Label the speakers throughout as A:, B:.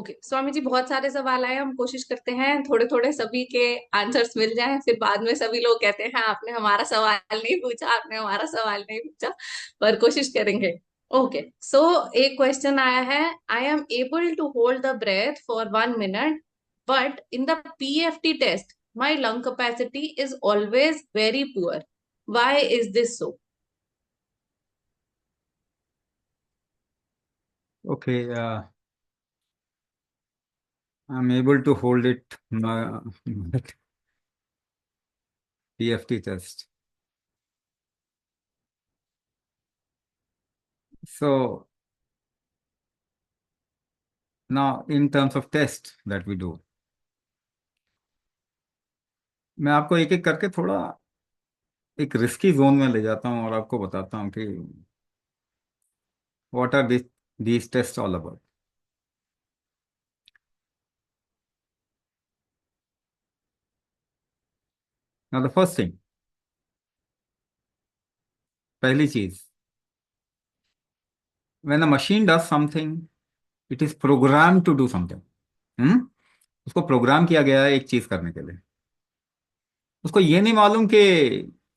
A: Okay Swami जी, बहुत सारे सवाल आए, हम कोशिश करते हैं थोड़े थोड़े सभी के आंसर्स मिल जाएं, फिर बाद में सभी लोग कहते हैं आपने हमारा सवाल नहीं पूछा, आपने हमारा सवाल नहीं पूछा, पर कोशिश करेंगे। ओके, सो एक क्वेश्चन आया है। I am able to hold the breath for 1 minute, but in the PFT test my lung capacity is always very poor. Why is this so?
B: Okay, I'm able to hold it, but PFT test. So now, in terms of test that we do, मैं आपको एक एक करके थोड़ा एक risky zone में ले जाता हूँ और आपको बताता हूँ कि what are these tests all about. Now, the first thing, पहली चीज, when a machine does something, it is programmed to do something. हम्म उसको प्रोग्राम किया गया है एक चीज करने के लिए। उसको ये नहीं मालूम कि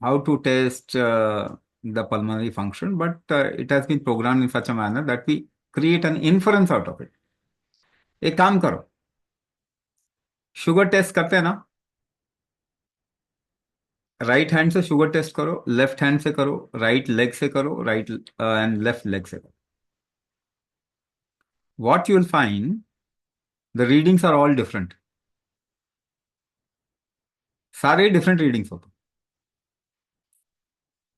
B: how to test the pulmonary function, but it has been programmed in such a manner that we create an inference out of it. एक काम करो, शुगर टेस्ट करते हैं ना, राइट हैंड से शुगर टेस्ट करो, लेफ्ट हैंड से करो, राइट लेग से करो, राइट एंड लेफ्ट लेग से करो, what you will find, the readings are all different. सारे डिफरेंट रीडिंग्स होते हैं।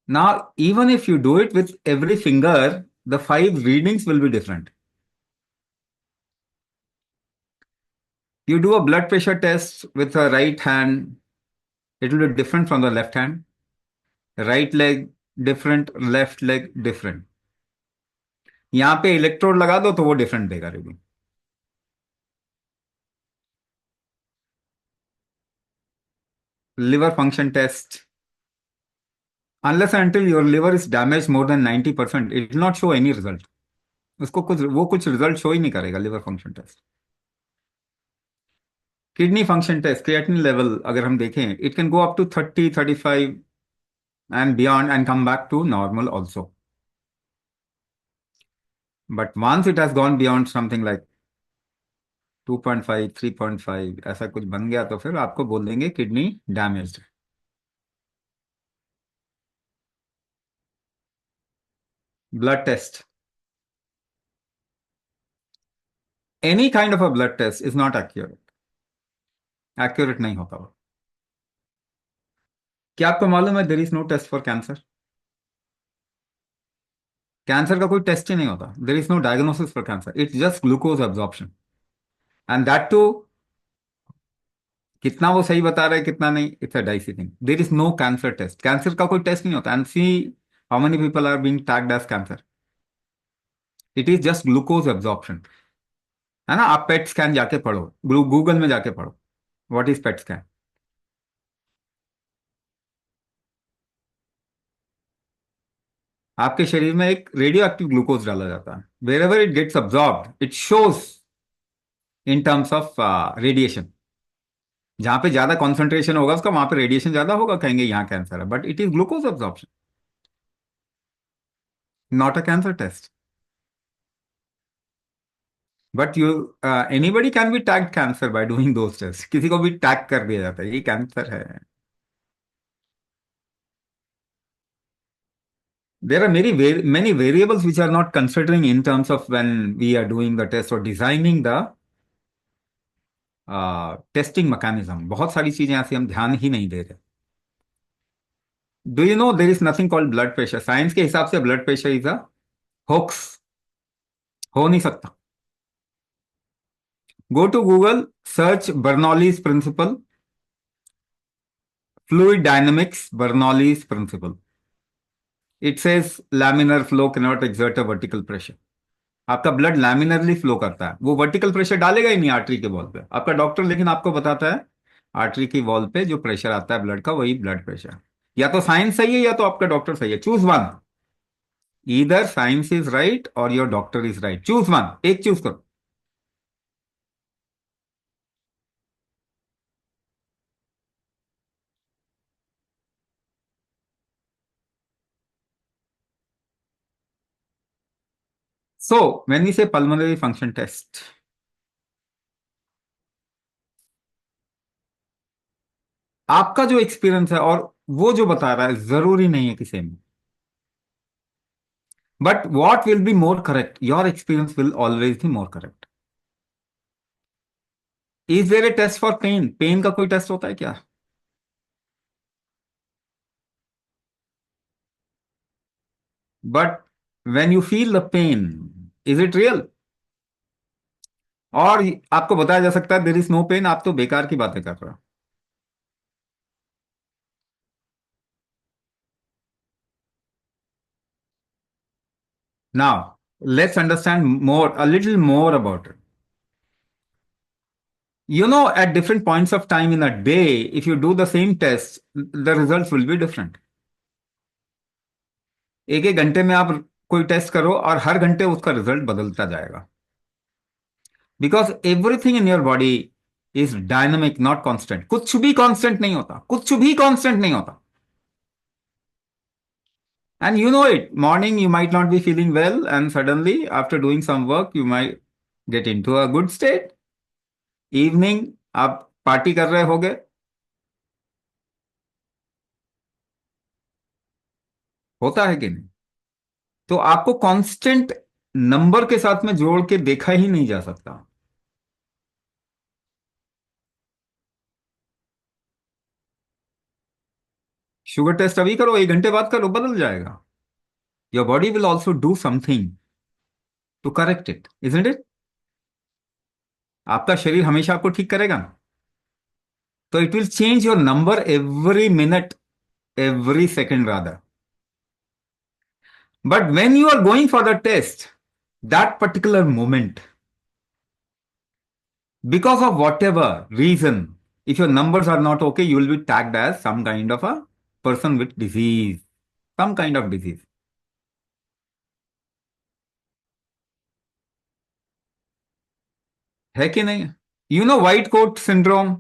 B: Now, even if you do it with every finger, the 5 readings will be different. You do a blood pressure test with the right hand, it will be different from the left hand. Right leg different, left leg different. यहां पे electrode लगा दो तो वो different देगा reading. Liver function test, unless until your liver is damaged more than 90%, it will not show any result. उसको कुछ result show ही नहीं करेगा liver function test. Kidney function test, creatinine level अगर हम देखें, it can go up to 30-35 and beyond and come back to normal also. But once it has gone beyond something like 2.5, 3.5 ऐसा कुछ बन गया तो फिर आपको बोल देंगे kidney damaged. Blood test, any kind of a blood test is not accurate, accurate नहीं होता वो। क्या आपको मालूम है there is no test for cancer? Cancer का कोई टेस्ट ही नहीं होता, there is no diagnosis for cancer, it's just glucose absorption, and that too कितना वो सही बता रहे हैं कितना नहीं, it's a dicey thing. There is no cancer test, cancer का कोई टेस्ट नहीं होता। And see how many people are being tagged as cancer, it is just glucose absorption. है ना, आप पेट स्कैन जाके पढ़ो, गूगल में जाके पढ़ो, व्हाट इज पेट स्कैन। आपके शरीर में एक रेडियो एक्टिव ग्लूकोज डाला जाता है, wherever it gets absorbed it shows in terms of radiation. जहां पे ज्यादा कॉन्सेंट्रेशन होगा उसका, वहां पे रेडिएशन ज्यादा होगा, कहेंगे यहां कैंसर है, but it is glucose absorption, not a cancer test. But you anybody can be tagged cancer by doing those test, किसी को भी टैग कर दिया जाता है ये कैंसर है। There are many variables which are not considering in terms of when we are doing the test or designing the testing mechanism. बहुत सारी चीजें ऐसी हम ध्यान ही नहीं दे रहे। Do you know there is nothing called blood pressure? Science के हिसाब से blood pressure is a hoax, हो नहीं सकता। Go to Google, search Bernoulli's principle, fluid dynamics Bernoulli's principle. It says laminar flow can not exert a vertical pressure. आपका blood laminarly flow करता है, वो वर्टिकल प्रेशर डालेगा ही नहीं आर्टरी के वॉल पे। आपका डॉक्टर लेकिन आपको बताता है आर्टरी की वॉल पे जो प्रेशर आता है ब्लड का, वही ब्लड प्रेशर। या तो साइंस सही है या तो आपका डॉक्टर सही है, choose one. Either science is right और your doctor is right, choose one, एक चूज करो। So when we say pulmonary function test, आपका जो एक्सपीरियंस है और वो जो बता रहा है जरूरी नहीं है किसी में, but what will be more correct, your experience will always be more correct. Is there a test for pain? Pain का कोई टेस्ट होता है क्या? But when you feel the pain, is it real? और आपको बताया जा सकता है देर इज नो पेन, आप तो बेकार की बातें कर रहे हो। Now let's understand more, a little more about it. You know, at different points of time in a day, if you do the same test, the results will be different. एक एक घंटे में आप कोई टेस्ट करो और हर घंटे उसका रिजल्ट बदलता जाएगा, because everything in your body is dynamic, not constant. कुछ भी कांस्टेंट नहीं होता, कुछ भी कांस्टेंट नहीं होता। And you know it, morning you might not be feeling well and suddenly after doing some work you might get into a good state. Evening आप party कर रहे होगे, होता है कि नहीं? तो आपको कांस्टेंट नंबर के साथ में जोड़ के देखा ही नहीं जा सकता। शुगर टेस्ट अभी करो, एक घंटे बाद करो, बदल जाएगा। Your body will also do something to correct it, isn't it? आपका शरीर हमेशा आपको ठीक करेगा ना? तो it will change your number every minute, every second rather. But when you are going for the test, that particular moment, because of whatever reason, if your numbers are not okay, you will be tagged as some kind of a person with disease, some kind of disease. है कि नहीं? You know white coat syndrome?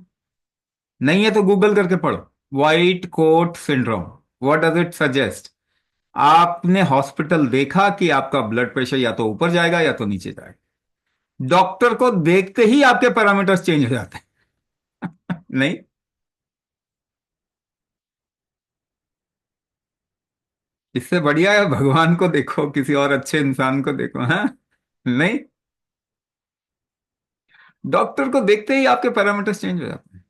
B: नहीं है तो Google करके पढ़ो, white coat syndrome. What does it suggest? आपने hospital देखा कि आपका ब्लड प्रेशर या तो ऊपर जाएगा या तो नीचे जाएगा, डॉक्टर को देखते ही आपके पैरामीटर्स चेंज हो जाते हैं। नहीं? इससे बढ़िया है भगवान को देखो, किसी और अच्छे इंसान को देखो, हाँ? नहीं, डॉक्टर को देखते ही आपके पैरामीटर्स चेंज हो जाते हैं।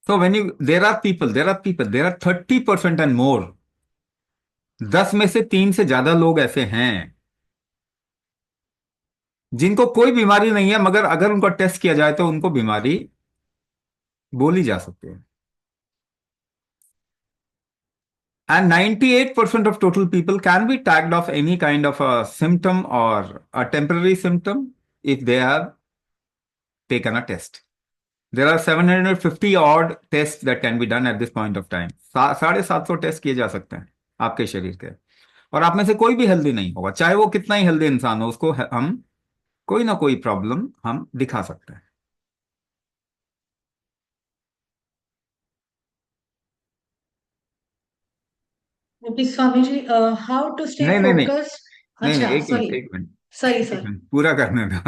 B: So when you, there are 30% and more, 10 में से 3 से ज्यादा लोग ऐसे हैं जिनको कोई बीमारी नहीं है, मगर अगर उनका टेस्ट किया जाए तो उनको बीमारी बोली जा सकती है। And 98% of total people can be tagged off any kind of a symptom or a temporary symptom if they have taken a test. There are 750 odd tests that can be done at this point of time. 750 test किए जा सकते हैं आपके शरीर के, और आप में से कोई भी हेल्दी नहीं होगा, चाहे वो कितना ही हेल्दी इंसान हो, उसको हम कोई ना कोई प्रॉब्लम हम दिखा सकते हैं।
C: Okay Swami ji, how to stay
B: नहीं नहीं नहीं,
C: फोकस?
B: नहीं नहीं,
C: अच्छा,
B: एक मिनट
C: सॉरी।
B: एक मिनट,
C: सॉरी
B: एक
C: सर।
B: मिनट पूरा करने दो।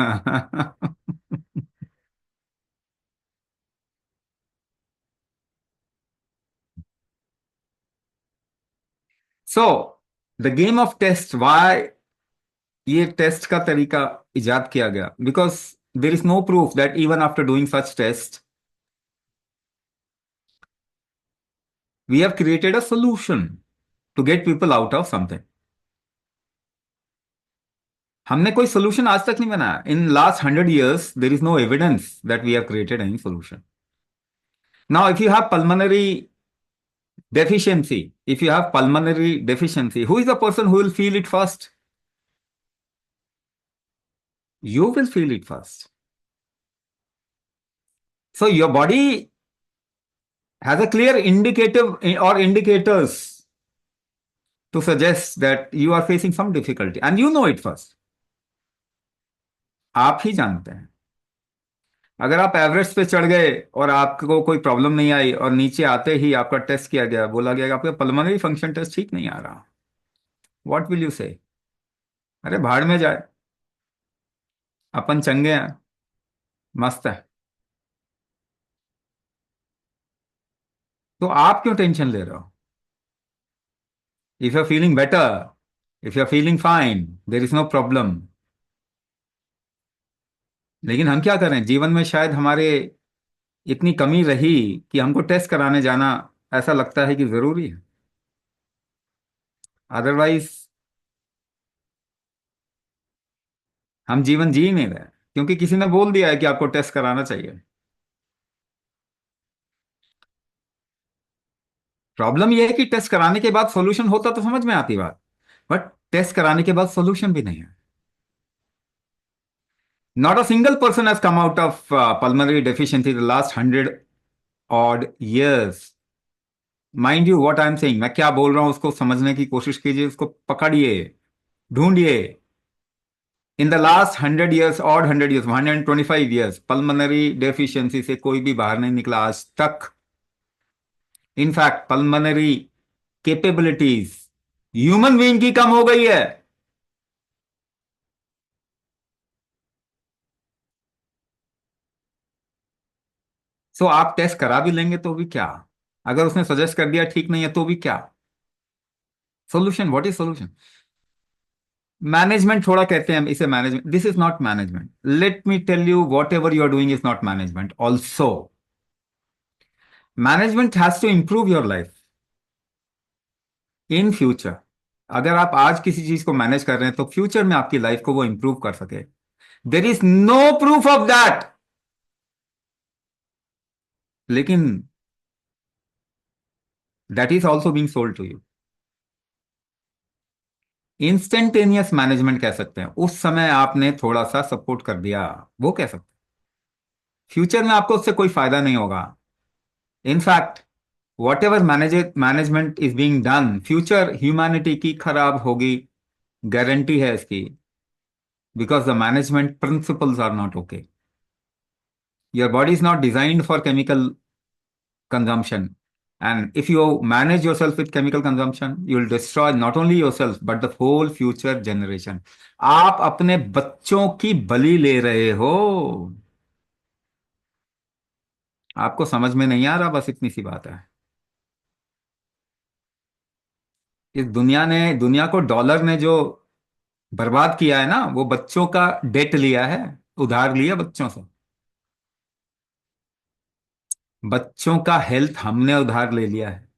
B: So the game of test, why ये टेस्ट का तरीका इजाद किया गया? Because there is no proof that even after doing such test we have created a solution to get people out of something. हमने कोई सोल्यूशन आज तक नहीं बनाया। In last 100 years there is no evidence that we have created any solution. Now if you have pulmonary deficiency, if you have pulmonary deficiency, who is the person who will feel it first? You will feel it first. So your body has a clear indicative or indicators to suggest that you are facing some difficulty, and you know it first. आप ही जानते हैं। अगर आप Everest पे चढ़ गए और आपको कोई प्रॉब्लम नहीं आई और नीचे आते ही आपका टेस्ट किया गया, बोला गया कि आपका पल्मोनरी फंक्शन टेस्ट ठीक नहीं आ रहा, व्हाट विल यू से? अरे भाड़ में जाए, अपन चंगे हैं, मस्त है। तो आप क्यों टेंशन ले रहे हो? If you are feeling better, if you are feeling fine, there is no problem. लेकिन हम क्या करें, जीवन में शायद हमारे इतनी कमी रही कि हमको टेस्ट कराने जाना ऐसा लगता है कि जरूरी है। अदरवाइज हम जीवन जी ही नहीं रहे, क्योंकि किसी ने बोल दिया है कि आपको टेस्ट कराना चाहिए। प्रॉब्लम यह है कि टेस्ट कराने के बाद सॉल्यूशन होता तो समझ में आती बात, बट टेस्ट कराने के बाद सॉल्यूशन भी नहीं है। Not a single person has come out of pulmonary deficiency the last 100 odd years। Mind you what I am saying, मैं क्या बोल रहा हूं उसको समझने की कोशिश कीजिए, उसको पकड़िए, ढूंढिए। In the last 100 years, odd 100 years, 125 years, pulmonary deficiency से कोई भी बाहर नहीं निकला आज तक। In fact pulmonary capabilities human being की कम हो गई है। सो आप टेस्ट करा भी लेंगे तो भी क्या? अगर उसने सजेस्ट कर दिया ठीक नहीं है तो भी क्या? Solution, what is solution? Management थोड़ा कहते हैं इसे, management, this is not management. Let me tell you, whatever you are doing is not management also. Management has to improve your life in future. अगर आप आज किसी चीज को मैनेज कर रहे हैं तो फ्यूचर में आपकी लाइफ को वो इंप्रूव कर सके। There is no proof of that. लेकिन that is also being sold to you. Instantaneous management कह सकते हैं, उस समय आपने थोड़ा सा सपोर्ट कर दिया, वो कह सकते हैं। फ्यूचर में आपको उससे कोई फायदा नहीं होगा। In fact whatever management is being done, future humanity की खराब होगी, गारंटी है इसकी। Because the management principles are not okay. Your body is not designed for chemical consumption, and if you manage yourself with chemical consumption, you will destroy not only yourself but the whole future generation। आप अपने बच्चों की बलि ले रहे हो। आपको समझ में नहीं आ रहा, बस इतनी सी बात है। इस दुनिया को डॉलर ने जो बर्बाद किया है ना, वो बच्चों का डेट लिया है, उधार लिया बच्चों से। बच्चों का हेल्थ हमने उधार ले लिया है।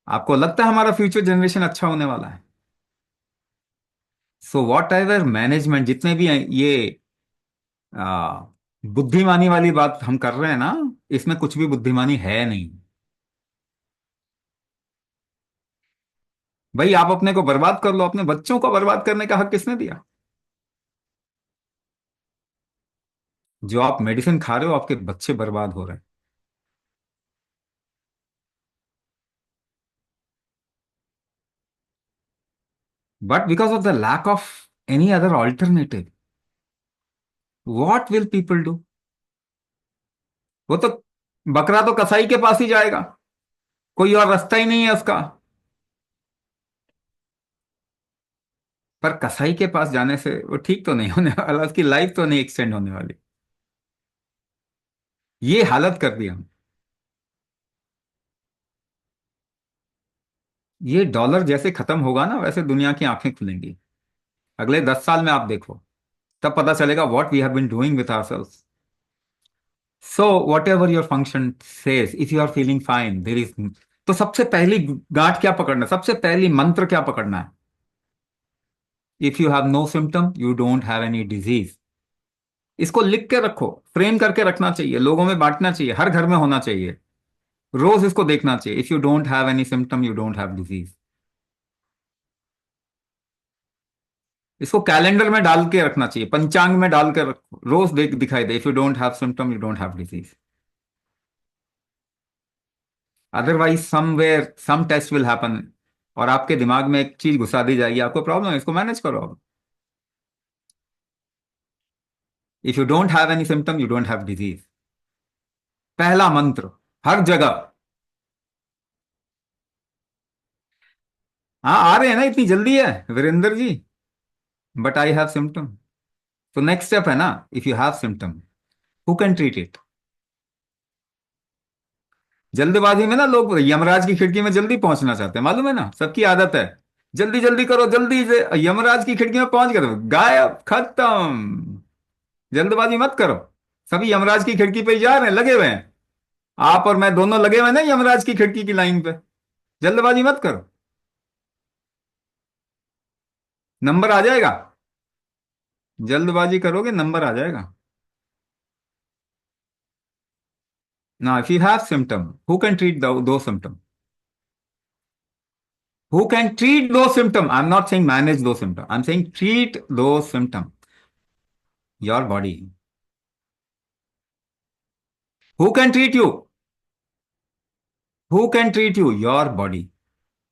B: आपको लगता है हमारा फ्यूचर जनरेशन अच्छा होने वाला है? सो वॉट एवर मैनेजमेंट जितने भी हैं, ये आ, बुद्धिमानी वाली बात हम कर रहे हैं ना, इसमें कुछ भी बुद्धिमानी है नहीं। भाई आप अपने को बर्बाद कर लो, अपने बच्चों को बर्बाद करने का हक किसने दिया? जो आप मेडिसिन खा रहे हो, आपके बच्चे बर्बाद हो रहे हैं। But because of the lack of any other alternative, what will people do? वो तो, बकरा तो कसाई के पास ही जाएगा, कोई और रास्ता ही नहीं है उसका। पर कसाई के पास जाने से वो ठीक तो नहीं होने वाला, उसकी लाइफ तो नहीं एक्सटेंड होने वाली। ये हालत कर दी हम। ये डॉलर जैसे खत्म होगा ना, वैसे दुनिया की आंखें खुलेंगी। अगले 10 साल में आप देखो, तब पता चलेगा what we have been doing with ourselves. So whatever your function says, if you are feeling fine, there is, तो सबसे पहली गांठ क्या पकड़ना है, सबसे पहली मंत्र क्या पकड़ना है? If you have no symptom, you don't have any disease. इसको लिख के रखो, फ्रेम करके रखना चाहिए, लोगों में बांटना चाहिए, हर घर में होना चाहिए, रोज इसको देखना चाहिए। If you don't have any symptom, you don't have disease. इसको कैलेंडर में डाल के रखना चाहिए, पंचांग में डाल के रखो, रोज देख दिखाई दे, if you don't have symptom, you don't have disease. Otherwise somewhere some test will happen, और आपके दिमाग में एक चीज घुसा दी जाएगी, आपको प्रॉब्लम है, इसको मैनेज करो अब। If you don't have any symptom you don't have disease. पहला मंत्र हर जगह। हाँ आ रहे हैं ना, इतनी जल्दी है Virendra ji. But I have symptom. तो नेक्स्ट स्टेप है ना, if you have symptom who can treat it. जल्दबाजी में ना लोग यमराज की खिड़की में जल्दी पहुंचना चाहते हैं, मालूम है ना, सबकी आदत है। जल्दी जल्दी करो, जल्दी से यमराज की खिड़की में पहुंच गए तो गायब, खत्म। जल्दबाजी मत करो। सभी यमराज की खिड़की पे ही जा रहे हैं, लगे हुए हैं। आप और मैं दोनों लगे हुए हैं ना यमराज की खिड़की की लाइन पे। जल्दबाजी मत करो, नंबर आ जाएगा। जल्दबाजी करोगे नंबर आ जाएगा ना। If you have symptom who can treat दो symptom. Who can treat those symptoms? I'm not saying manage those symptoms. I'm saying treat those symptoms. Your body. Who can treat you? Who can treat you? Your body.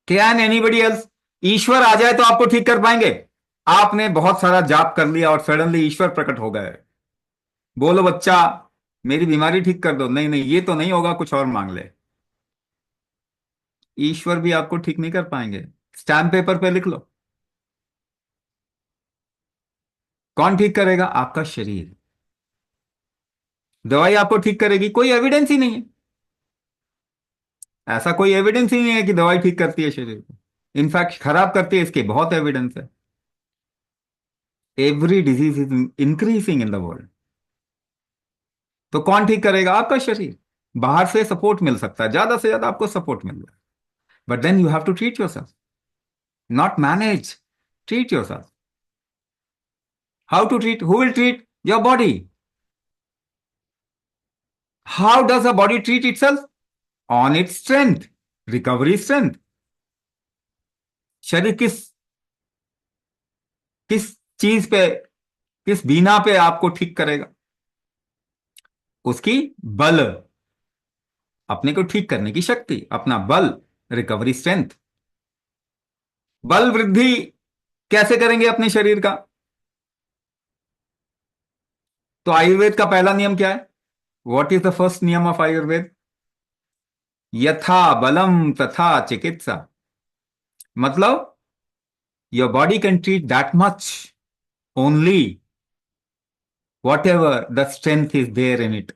B: Can anybody else? ईश्वर आ जाए तो आपको ठीक कर पाएंगे? आपने बहुत सारा जाप कर लिया और सडनली ईश्वर प्रकट हो गए। बोलो बच्चा मेरी बीमारी ठीक कर दो, नहीं नहीं ये तो नहीं होगा, कुछ और मांग ले। ईश्वर भी आपको ठीक नहीं कर पाएंगे। स्टैम्प पेपर पे लिख लो। कौन ठीक करेगा? आपका शरीर। दवाई आपको ठीक करेगी? कोई एविडेंस ही नहीं है। ऐसा कोई एविडेंस ही नहीं है कि दवाई ठीक करती है शरीर को। इनफैक्ट खराब करती है, इसके बहुत एविडेंस है। Every disease is increasing in the world. तो कौन ठीक करेगा? आपका शरीर। बाहर से सपोर्ट मिल सकता है, ज्यादा से ज्यादा आपको सपोर्ट मिल रहा है, but then you have to treat yourself, not manage. Treat yourself. How to treat? Who will treat? Your body. How does a body treat itself? On its strength, recovery strength. शरीर किस किस चीज पे, किस बीना पे आपको ठीक करेगा? उसकी बल, अपने को ठीक करने की शक्ति, अपना बल, रिकवरी स्ट्रेंथ। बल वृद्धि कैसे करेंगे अपने शरीर का? तो आयुर्वेद का पहला नियम क्या है? व्हाट इज द फर्स्ट नियम ऑफ आयुर्वेद? यथा बलम तथा चिकित्सा। मतलब your body can treat that much only whatever the strength is there in it.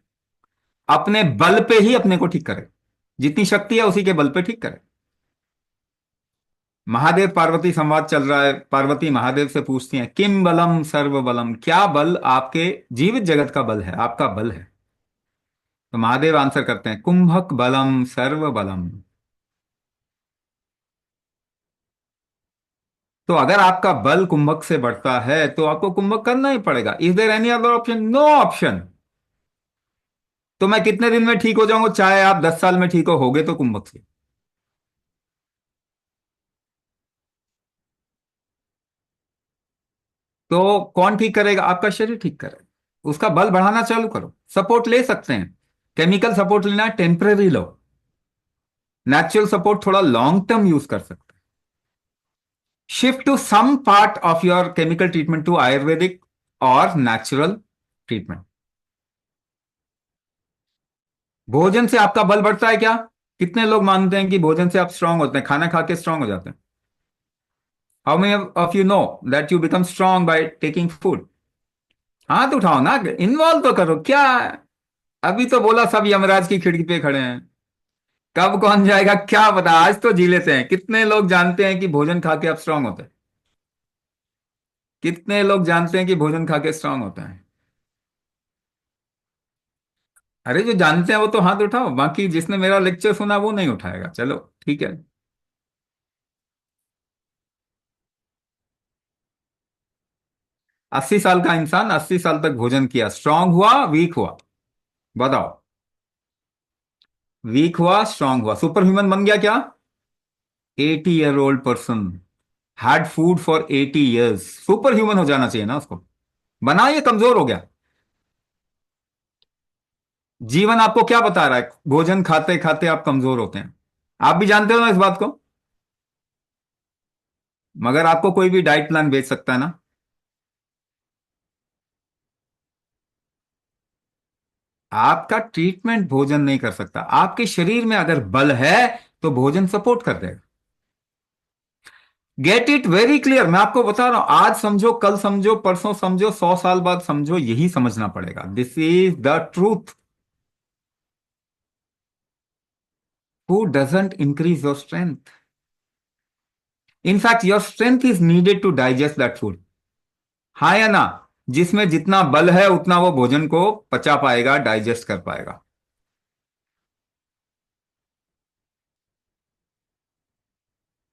B: अपने बल पे ही अपने को ठीक करे, जितनी शक्ति है उसी के बल पे ठीक करे। महादेव पार्वती संवाद चल रहा है, पार्वती महादेव से पूछती हैं किम बलम सर्व बलम, क्या बल आपके जीवित जगत का बल है, आपका बल है? तो महादेव आंसर करते हैं कुंभक बलम सर्व बलम। तो अगर आपका बल कुंभक से बढ़ता है तो आपको कुंभक करना ही पड़ेगा। Is there any other option? No option. तो मैं कितने दिन में ठीक हो जाऊंगा? चाहे आप 10 साल में ठीक होगे तो कुंभक से। तो कौन ठीक करेगा? आपका शरीर ठीक करेगा। उसका बल बढ़ाना चालू करो। सपोर्ट ले सकते हैं, केमिकल सपोर्ट लेना है टेम्पररी लो। नेचुरल सपोर्ट थोड़ा लॉन्ग टर्म यूज कर सकते हैं। Shift to some part of your chemical treatment to Ayurvedic और नेचुरल ट्रीटमेंट। भोजन से आपका बल बढ़ता है क्या? कितने लोग मानते हैं कि भोजन से आप स्ट्रांग होते हैं, खाना खा के स्ट्रांग हो जाते हैं? How many of you know that you become strong by taking food? हाथ उठाओ ना, इन्वॉल्व तो करो क्या। अभी तो बोला सब यमराज की खिड़की पे खड़े हैं। कब कौन जाएगा क्या पता, आज तो जी लेते हैं। कितने लोग जानते हैं कि भोजन खा के आप स्ट्रांग होते हैं? कितने लोग जानते हैं कि भोजन खा के स्ट्रांग होता है? अरे जो जानते हैं वो तो हाथ उठाओ, बाकी जिसने मेरा लेक्चर सुना वो नहीं उठाएगा। चलो ठीक है। 80 साल का इंसान 80 साल तक भोजन किया, स्ट्रांग हुआ वीक हुआ? बताओ। वीक हुआ स्ट्रांग हुआ, सुपर ह्यूमन बन गया क्या? 80 year old person had food for 80 years, super human हो जाना चाहिए ना उसको। बना ये कमजोर हो गया। जीवन आपको क्या बता रहा है? भोजन खाते खाते आप कमजोर होते हैं। आप भी जानते हो ना इस बात को। मगर आपको कोई भी डाइट प्लान बेच सकता है ना। आपका ट्रीटमेंट भोजन नहीं कर सकता। आपके शरीर में अगर बल है तो भोजन सपोर्ट कर देगा। Get it very clear. मैं आपको बता रहा हूं, आज समझो, कल समझो, परसों समझो, 100 साल बाद समझो, यही समझना पड़ेगा। This is the truth. Food doesn't increase your strength. In fact your strength is needed to digest that food. हाँ या ना? जिसमें जितना बल है उतना वो भोजन को पचा पाएगा, डाइजेस्ट कर पाएगा।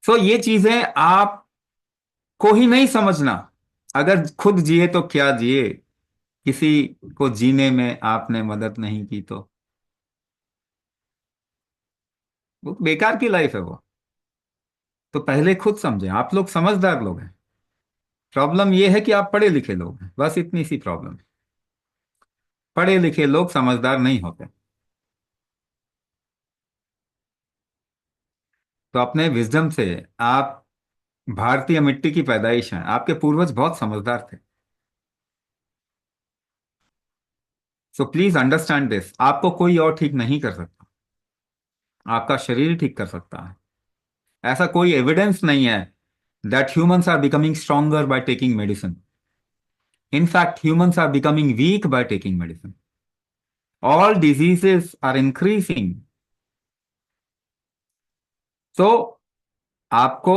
B: सो ये चीजें आपको ही नहीं समझना। अगर खुद जिए तो क्या जिए, किसी को जीने में आपने मदद नहीं की तो वो बेकार की लाइफ है वो। तो पहले खुद समझें। आप लोग समझदार लोग हैं। प्रॉब्लम ये है कि आप पढ़े लिखे लोग हैं, बस इतनी सी प्रॉब्लम है। पढ़े लिखे लोग समझदार नहीं होते। तो अपने विजडम से, आप भारतीय मिट्टी की पैदाइश हैं, आपके पूर्वज बहुत समझदार थे। So please understand this. आपको कोई और ठीक नहीं कर सकता, आपका शरीर ठीक कर सकता है। ऐसा कोई एविडेंस नहीं है that humans are becoming stronger by taking medicine. In fact humans are becoming weak by taking medicine. All diseases are increasing. तो आपको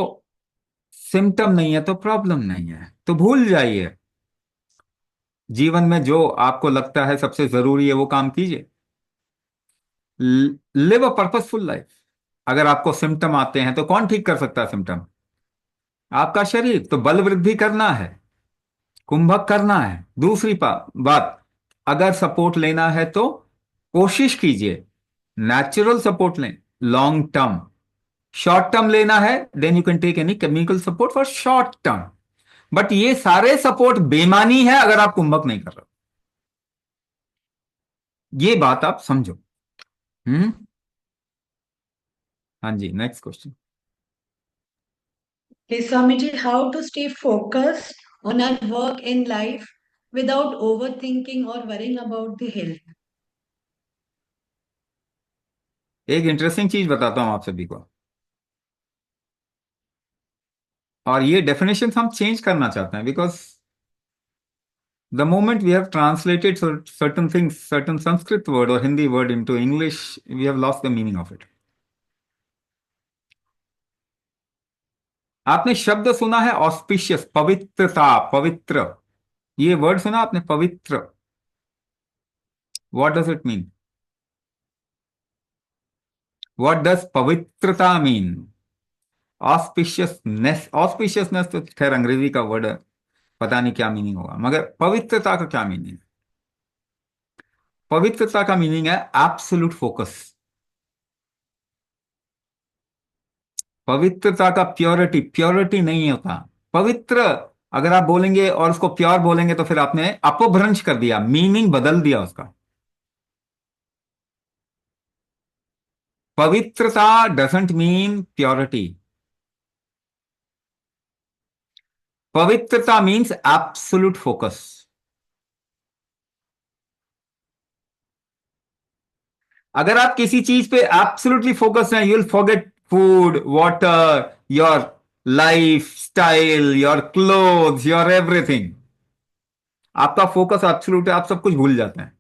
B: सिम्टम नहीं है तो प्रॉब्लम नहीं है, तो भूल जाइए। जीवन में जो आपको लगता है सबसे जरूरी है वो काम कीजिए। Live a purposeful life. अगर आपको सिम्टम आते हैं तो कौन ठीक कर सकता है सिम्टम? आपका शरीर। तो बल वृद्धि करना है, कुंभक करना है। दूसरी बात, अगर सपोर्ट लेना है तो कोशिश कीजिए नेचुरल सपोर्ट लें, लॉन्ग टर्म। शॉर्ट टर्म लेना है then you can take any chemical support for short term. But ये सारे सपोर्ट बेमानी है अगर आप कुंभक नहीं कर रहे हो। ये बात आप समझो। हम्म। हाँ जी, next question.
C: Hey, Swamiji, how to stay focused on our work in life without overthinking or worrying about the health?
B: एक इंटरेस्टिंग चीज बताता हूं आप सभी को, और ये डेफिनेशन हम चेंज करना चाहते हैं, because the moment we have translated certain things, certain Sanskrit word और Hindi word into English, we have lost the meaning of it. आपने शब्द सुना है ऑस्पिशियस, पवित्रता, पवित्र। ये वर्ड सुना आपने, पवित्र? What does it mean? What does पवित्रता मीन? ऑस्पिशियसनेस, ऑस्पिशियसनेस तो खैर अंग्रेजी का वर्ड है, पता नहीं क्या मीनिंग होगा, मगर पवित्रता का क्या मीनिंग? पवित्रता का मीनिंग है एब्सोल्यूट फोकस। पवित्रता का प्योरिटी, प्योरिटी नहीं होता पवित्र। अगर आप बोलेंगे और उसको प्योर बोलेंगे तो फिर आपने अपभ्रंश कर दिया, मीनिंग बदल दिया उसका। पवित्रता डजंट मीन प्योरिटी। पवित्रता मीन्स एब्सोल्यूट फोकस। अगर आप किसी चीज पे एब्सोल्युटली फोकस हैं, you will forget food, water, your life style, your clothes, your everything. आपका फोकस एब्सोल्यूट है, आप सब कुछ भूल जाते हैं।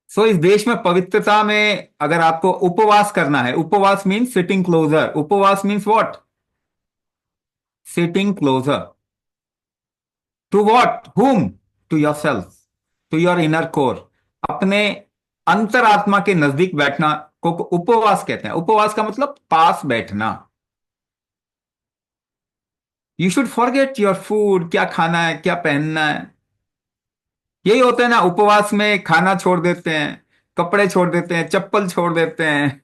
B: सो इस देश में पवित्रता में अगर आपको उपवास करना है, उपवास मीन्स सिटिंग क्लोजर। उपवास means what? Sitting closure to what, hmm? To your self, to your inner core. अपने अंतरात्मा के नजदीक बैठना को उपवास कहते हैं। उपवास का मतलब पास बैठना। You should forget your food, क्या खाना है, क्या पहनना है। यही होता है ना, उपवास में खाना छोड़ देते हैं, कपड़े छोड़ देते हैं, चप्पल छोड़ देते हैं।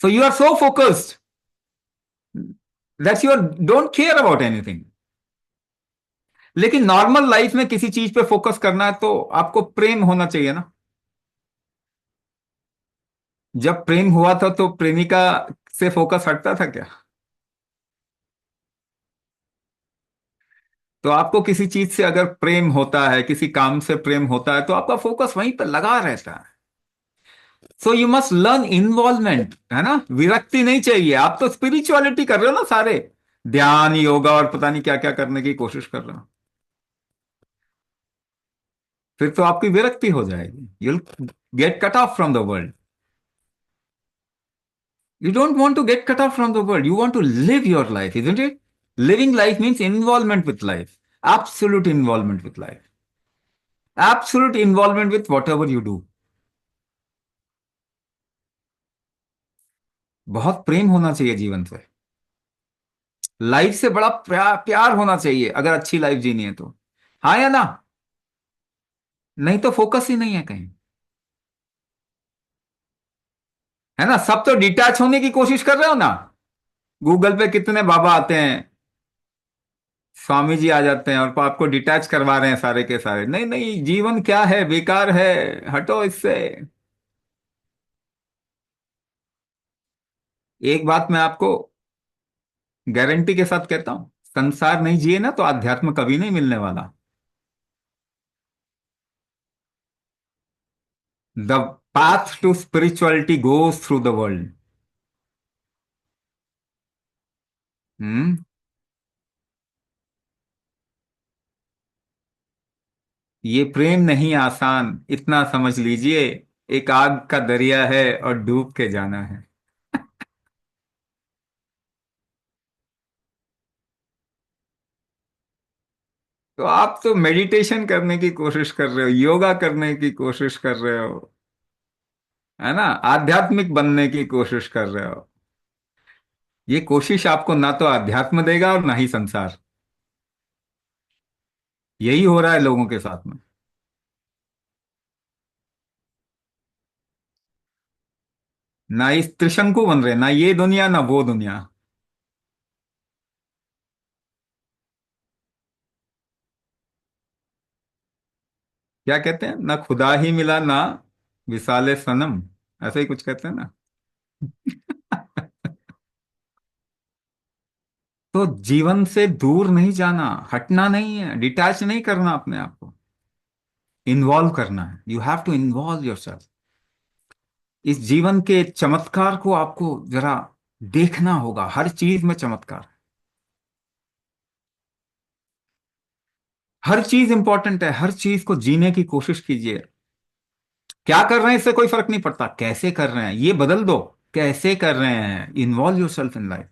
B: So you are so focused that you are don't care about anything. लेकिन नॉर्मल लाइफ में किसी चीज पे फोकस करना है तो आपको प्रेम होना चाहिए ना। जब प्रेम हुआ था तो प्रेमिका से फोकस हटता था क्या? तो आपको किसी चीज से अगर प्रेम होता है, किसी काम से प्रेम होता है, तो आपका फोकस वहीं पर लगा रहता है। सो यू मस्ट लर्न इन्वॉल्वमेंट, है ना। विरक्ति नहीं चाहिए। आप तो स्पिरिचुअलिटी कर रहे हो ना सारे, ध्यान योगा और पता नहीं क्या क्या करने की कोशिश कर रहे हो, फिर तो आपकी विरक्ति हो जाएगी। You'll get cut off from the world. You don't want to get cut off from the world. You want to live your life, isn't it? Living life means involvement with life. Absolute involvement with life. Absolute involvement with whatever you do. बहुत प्रेम होना चाहिए जीवन से। Life से बड़ा प्यार होना चाहिए अगर अच्छी लाइफ जीनी है तो। हाँ या ना? नहीं तो फोकस ही नहीं है कहीं, है ना। सब तो डिटैच होने की कोशिश कर रहे हो ना। गूगल पे कितने बाबा आते हैं, स्वामी जी आ जाते हैं और आपको डिटैच करवा रहे हैं सारे के सारे। नहीं नहीं, जीवन क्या है, बेकार है, हटो इससे। एक बात मैं आपको गारंटी के साथ कहता हूं, संसार नहीं जिए ना तो आध्यात्म कभी नहीं मिलने वाला। The path to spirituality goes through the world. हम्म। ये प्रेम नहीं आसान, इतना समझ लीजिए। एक आग का दरिया है और डूब के जाना है। तो आप तो मेडिटेशन करने की कोशिश कर रहे हो, योगा करने की कोशिश कर रहे हो, है ना, आध्यात्मिक बनने की कोशिश कर रहे हो। ये कोशिश आपको ना तो आध्यात्म देगा और ना ही संसार। यही हो रहा है लोगों के साथ में। ना इस त्रिशंकु बन रहे, ना ये दुनिया ना वो दुनिया। क्या कहते हैं, ना खुदा ही मिला ना विसाले सनम, ऐसे ही कुछ कहते हैं ना। तो जीवन से दूर नहीं जाना, हटना नहीं है, डिटैच नहीं करना अपने आप को, इन्वॉल्व करना है। You have to involve yourself. इस जीवन के चमत्कार को आपको जरा देखना होगा, हर चीज में चमत्कार है। हर चीज इंपॉर्टेंट है, हर चीज को जीने की कोशिश कीजिए। क्या कर रहे हैं इससे कोई फर्क नहीं पड़ता, कैसे कर रहे हैं ये बदल दो। कैसे कर रहे हैं, इन्वॉल्व योरसेल्फ इन लाइफ।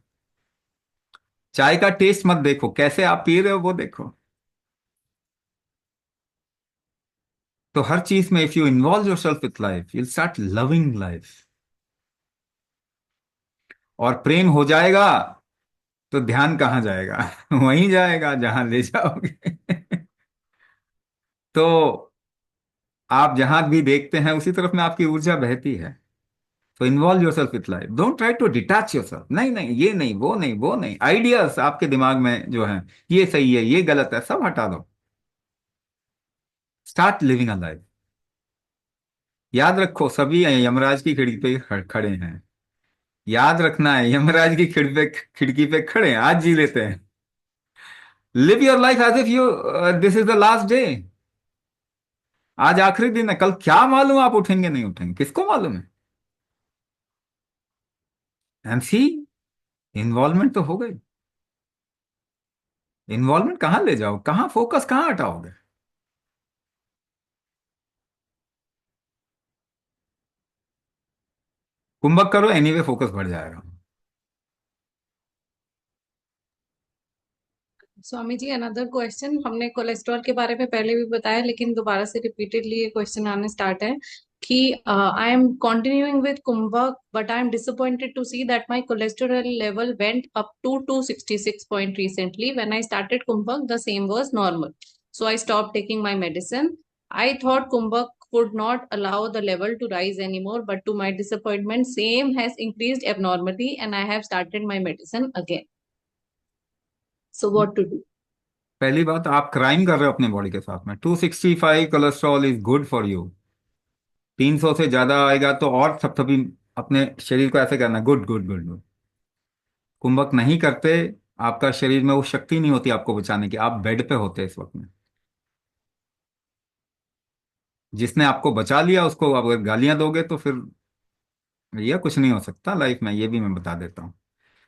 B: चाय का टेस्ट मत देखो, कैसे आप पी रहे हो वो देखो। तो हर चीज में if you involve yourself with life, you start loving life. और प्रेम हो जाएगा तो ध्यान कहाँ जाएगा? वहीं जाएगा जहां ले जाओगे। तो आप जहां भी देखते हैं उसी तरफ में आपकी ऊर्जा बहती है। तो involve yourself with life, don't try to detach yourself. नहीं नहीं, ये नहीं वो नहीं वो नहीं, आइडियाज आपके दिमाग में जो है, ये सही है ये गलत है, सब हटा दो। Start living a life. याद रखो, सभी यमराज की खिड़की पे खड़े हैं। याद रखना है, यमराज की खिड़की पे खड़े हैं, आज जी लेते हैं। Live your life as if you this is the last day. आज आखिरी दिन है, कल क्या मालूम आप उठेंगे नहीं उठेंगे, किसको मालूम है। एंड सी, इन्वॉल्वमेंट तो हो गई। इन्वॉल्वमेंट कहाँ ले जाओ, कहाँ फोकस कहाँ हटाओगे। कुंभक करो, एनीवे फोकस बढ़ जाएगा।
A: Swami ji, another question. हमने कोलेस्ट्रॉल के बारे में पहले भी बताया, लेकिन दोबारा से रिपीटेडली ये क्वेश्चन आने स्टार्ट है कि I am continuing with kumbhak but I am disappointed to see that my cholesterol level went up to 266 point recently when I started kumbhak the same was normal, so I stop taking my medicine. I thought kumbhak would not allow the level to rise anymore, but to my disappointment same has increased abnormally and I have started my medicine again, so what to do?
B: पहली बात, आप crime कर रहे हो अपने body के साथ में। 265 cholesterol is good for you. 300 से ज्यादा आएगा तो और थपथपी अपने शरीर को ऐसे करना, गुड गुड गुड गुड। कुंभक नहीं करते आपका शरीर में वो शक्ति नहीं होती आपको बचाने की, आप बेड पे होते इस वक्त में। जिसने आपको बचा लिया उसको आप अगर गालियां दोगे तो फिर भैया कुछ नहीं हो सकता लाइफ में, ये भी मैं बता देता हूँ।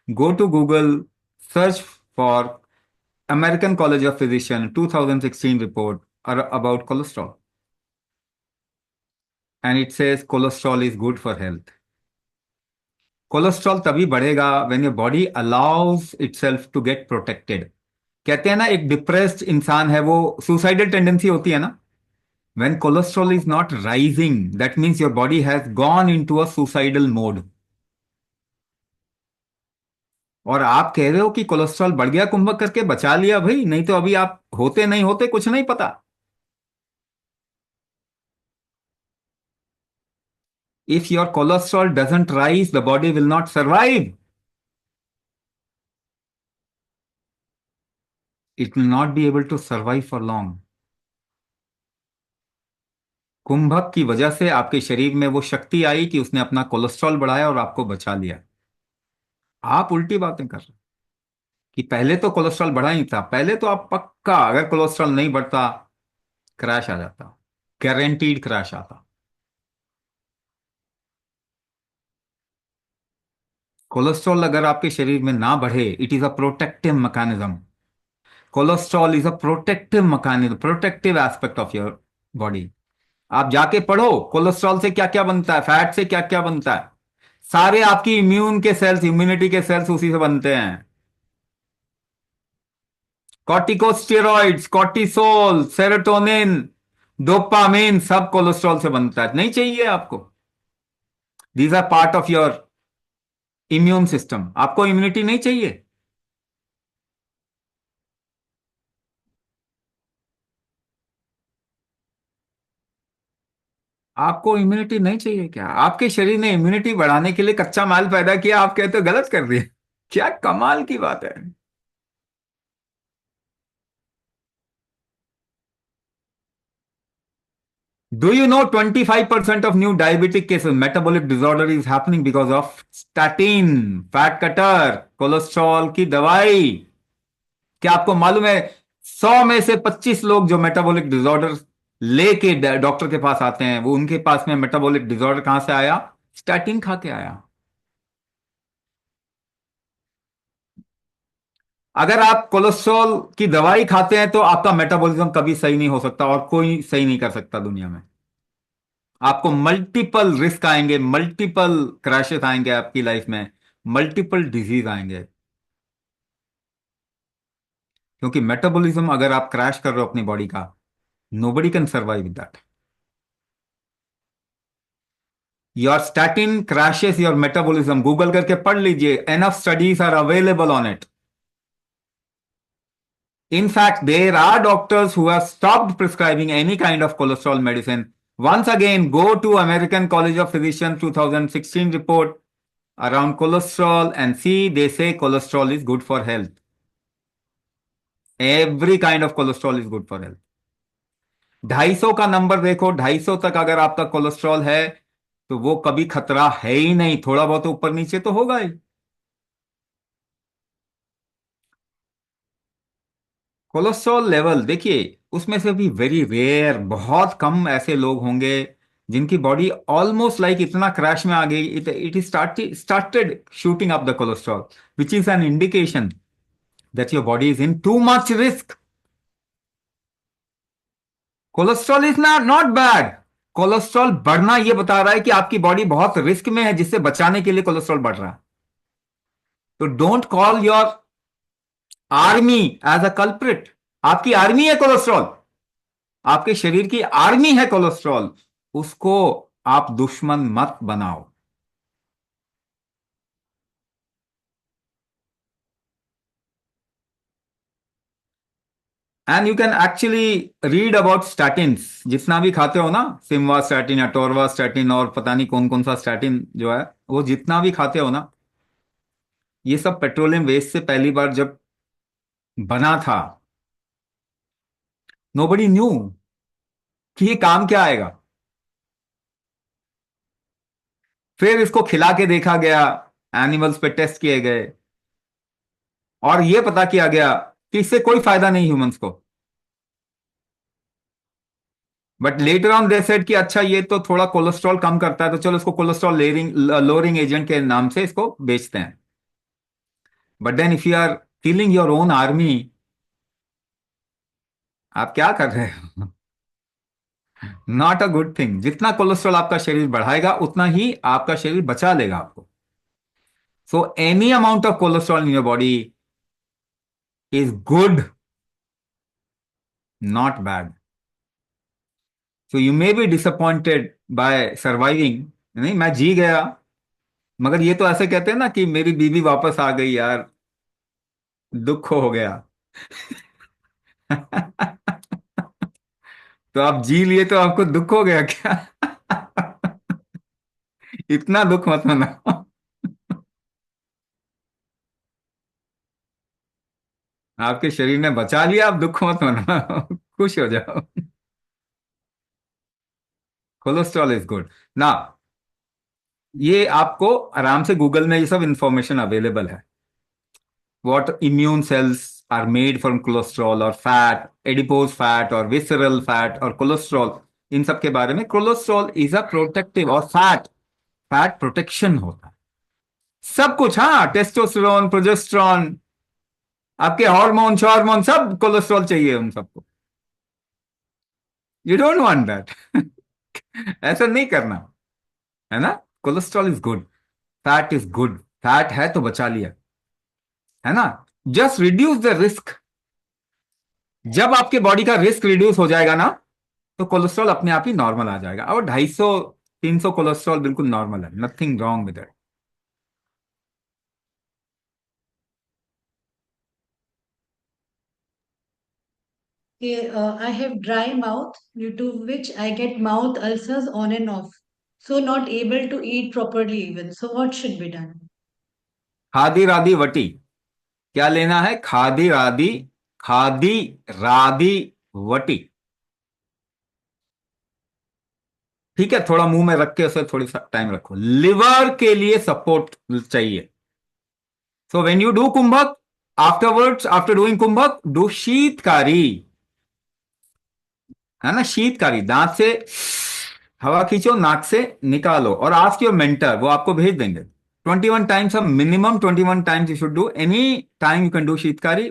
B: Go to Google, search for American college of physician 2016 report about cholesterol, and it says cholesterol is good for health. Cholesterol तभी बढ़ेगा when your body allows itself to get protected. कहते हैं ना, एक डिप्रेस्ड इंसान है, वो सुसाइडल टेंडेंसी होती है ना। When cholesterol is not rising, that means your body has gone into a suicidal mode. और आप कह रहे हो कि कोलेस्ट्रॉल बढ़ गया, कुंभक करके बचा लिया भाई, नहीं तो अभी आप होते नहीं होते कुछ नहीं पता। If your cholesterol doesn't rise, the body will not survive, it will not be able to survive for long. कुंभक की वजह से आपके शरीर में वो शक्ति आई कि उसने अपना कोलेस्ट्रॉल बढ़ाया और आपको बचा लिया। आप उल्टी बातें कर रहे हैं कि पहले तो कोलेस्ट्रॉल बढ़ा ही था। पहले तो आप पक्का, अगर कोलेस्ट्रॉल नहीं बढ़ता क्रैश आ जाता, गारंटीड क्रैश आता। कोलेस्ट्रॉल अगर आपके शरीर में ना बढ़े, it is a protective mechanism. Cholesterol is a protective mechanism, protective aspect of your body. आप जाके पढ़ो कोलेस्ट्रॉल से क्या क्या बनता है, फैट से क्या क्या बनता है। सारे आपकी इम्यून के सेल्स, इम्यूनिटी के सेल्स उसी से बनते हैं। कॉर्टिकोस्टेरॉइड्स, कॉर्टिसोल, सेरोटोनिन, डोपामिन, सब कोलेस्ट्रॉल से बनता है। नहीं चाहिए आपको। These are part of your immune system. आपको इम्यूनिटी नहीं चाहिए। आपको इम्यूनिटी नहीं चाहिए क्या? आपके शरीर ने इम्यूनिटी बढ़ाने के लिए कच्चा माल पैदा किया, आप कहते हो गलत कर दिए। क्या कमाल की बात है। Do you know 25% of new diabetic cases, metabolic disorder is happening because of statin, fat cutter, cholesterol की दवाई? क्या आपको मालूम है 100 में से 25 लोग जो मेटाबॉलिक डिसऑर्डर लेके डॉक्टर के पास आते हैं, वो उनके पास में मेटाबॉलिक डिसऑर्डर कहां से आया? स्टैटिन खा के आया। अगर आप कोलेस्ट्रॉल की दवाई खाते हैं तो आपका मेटाबॉलिज्म कभी सही नहीं हो सकता, और कोई सही नहीं कर सकता दुनिया में। आपको मल्टीपल रिस्क आएंगे, मल्टीपल क्रैशेस आएंगे आपकी लाइफ में, मल्टीपल डिजीज आएंगे। क्योंकि मेटाबॉलिज्म अगर आप क्रैश कर रहे हो अपनी बॉडी का, nobody can survive with that. Your statin crashes your metabolism, Google करके पढ़ लीजिए, enough studies are available on it. In fact, there are doctors who have stopped prescribing any kind of cholesterol medicine. Once again, go to American College of Physicians 2016 report around cholesterol and see they say cholesterol is good for health. Every kind of cholesterol is good for health. 250 का number देखो, 250 तक अगर आपका cholesterol है तो वो कभी खतरा है ही नहीं। थोड़ा बहुत ऊपर नीचे तो होगा ही। कोलेस्ट्रॉल लेवल देखिए, उसमें से भी वेरी रेयर, बहुत कम ऐसे लोग होंगे जिनकी बॉडी ऑलमोस्ट लाइक इतना क्रैश में आ गई, it it started shooting up the cholesterol, which is an indication that your body is in too much risk. Cholesterol is not not bad. Cholesterol बढ़ना यह बता रहा है कि आपकी बॉडी बहुत रिस्क में है, जिससे बचाने के लिए कोलेस्ट्रॉल बढ़ रहा है। तो don't call your army as a culprit. आपकी आर्मी है कोलेस्ट्रॉल, आपके शरीर की आर्मी है कोलेस्ट्रॉल, उसको आप दुश्मन मत बनाओ। And you can actually read about statins, जितना भी खाते हो ना, सिमवा स्टैटिन, अटोरवा स्टैटिन, और पता नहीं कौन कौन सा स्टैटिन जो है, वो जितना भी खाते हो ना, ये सब पेट्रोलियम वेस्ट से पहली बार जब बना था, नोबडी न्यू कि ये काम क्या आएगा। फिर इसको खिला के देखा गया, एनिमल्स पे टेस्ट किए गए, और ये पता किया गया कि इससे कोई फायदा नहीं ह्यूमंस को। But later on they said कि अच्छा ये तो थोड़ा कोलेस्ट्रॉल कम करता है, तो चलो इसको कोलेस्ट्रॉल लोअरिंग एजेंट के नाम से इसको बेचते हैं। But then if you are killing your own army, आप क्या कर रहे हो? Not a good thing. जितना कोलेस्ट्रॉल आपका शरीर बढ़ाएगा उतना ही आपका शरीर बचा लेगा आपको। So any amount of cholesterol in your body is good, not bad. So you may be disappointed by surviving, नहीं मैं जी गया, मगर ये तो ऐसे कहते हैं ना कि मेरी बीवी वापस आ गई यार, दुख हो गया। तो आप जी लिए तो आपको दुख हो गया क्या? इतना दुख मत मनाओ। आपके शरीर ने बचा लिया, आप दुख मत मनाओ, खुश हो जाओ। कोलेस्ट्रॉल इज गुड ना। ये आपको आराम से गूगल में ये सब इंफॉर्मेशन अवेलेबल है। What immune cells are made from cholesterol और फैट, एडिपोज फैट और विसरल फैट और कोलेस्ट्रॉल, इन सब के बारे में। कोलेस्ट्रॉल इज अ प्रोटेक्टिव, और फैट, फैट प्रोटेक्शन होता है। सब कुछ, हाँ, टेस्टोस्टेरोन, प्रोजेस्टेरॉन, आपके हार्मोन सब कोलेस्ट्रॉल चाहिए उन सबको। You don't want that. ऐसा नहीं करना, है ना। Cholesterol is good, fat is good. Fat है तो बचा लिया, है ना। Just reduce the risk. जब आपके बॉडी का रिस्क रिड्यूस हो जाएगा ना, तो कोलेस्ट्रॉल अपने आप ही नॉर्मल आ जाएगा। और 250-300 कोलेस्ट्रॉल बिल्कुल नॉर्मल है, nothing wrong with it.
C: I have dry mouth due to which I get mouth ulcers on and off. So not able to eat properly even. So what should be done?
B: खादी रादी वटी, क्या लेना है? खादी रादी, खादी रादी वटी। ठीक है, थोड़ा मुंह में रख के उसे थोड़ी सा टाइम रखो। लिवर के लिए सपोर्ट चाहिए। So when you do kumbhak, afterwards, after doing कुंभक, do shitkari, है ना। शीतकारी, दांत से हवा खींचो, नाक से निकालो, और आस्क योर मेंटर, वो आपको भेज देंगे। 21 टाइम्स, अब minimum 21 times you should do. Any time you can do shitkari.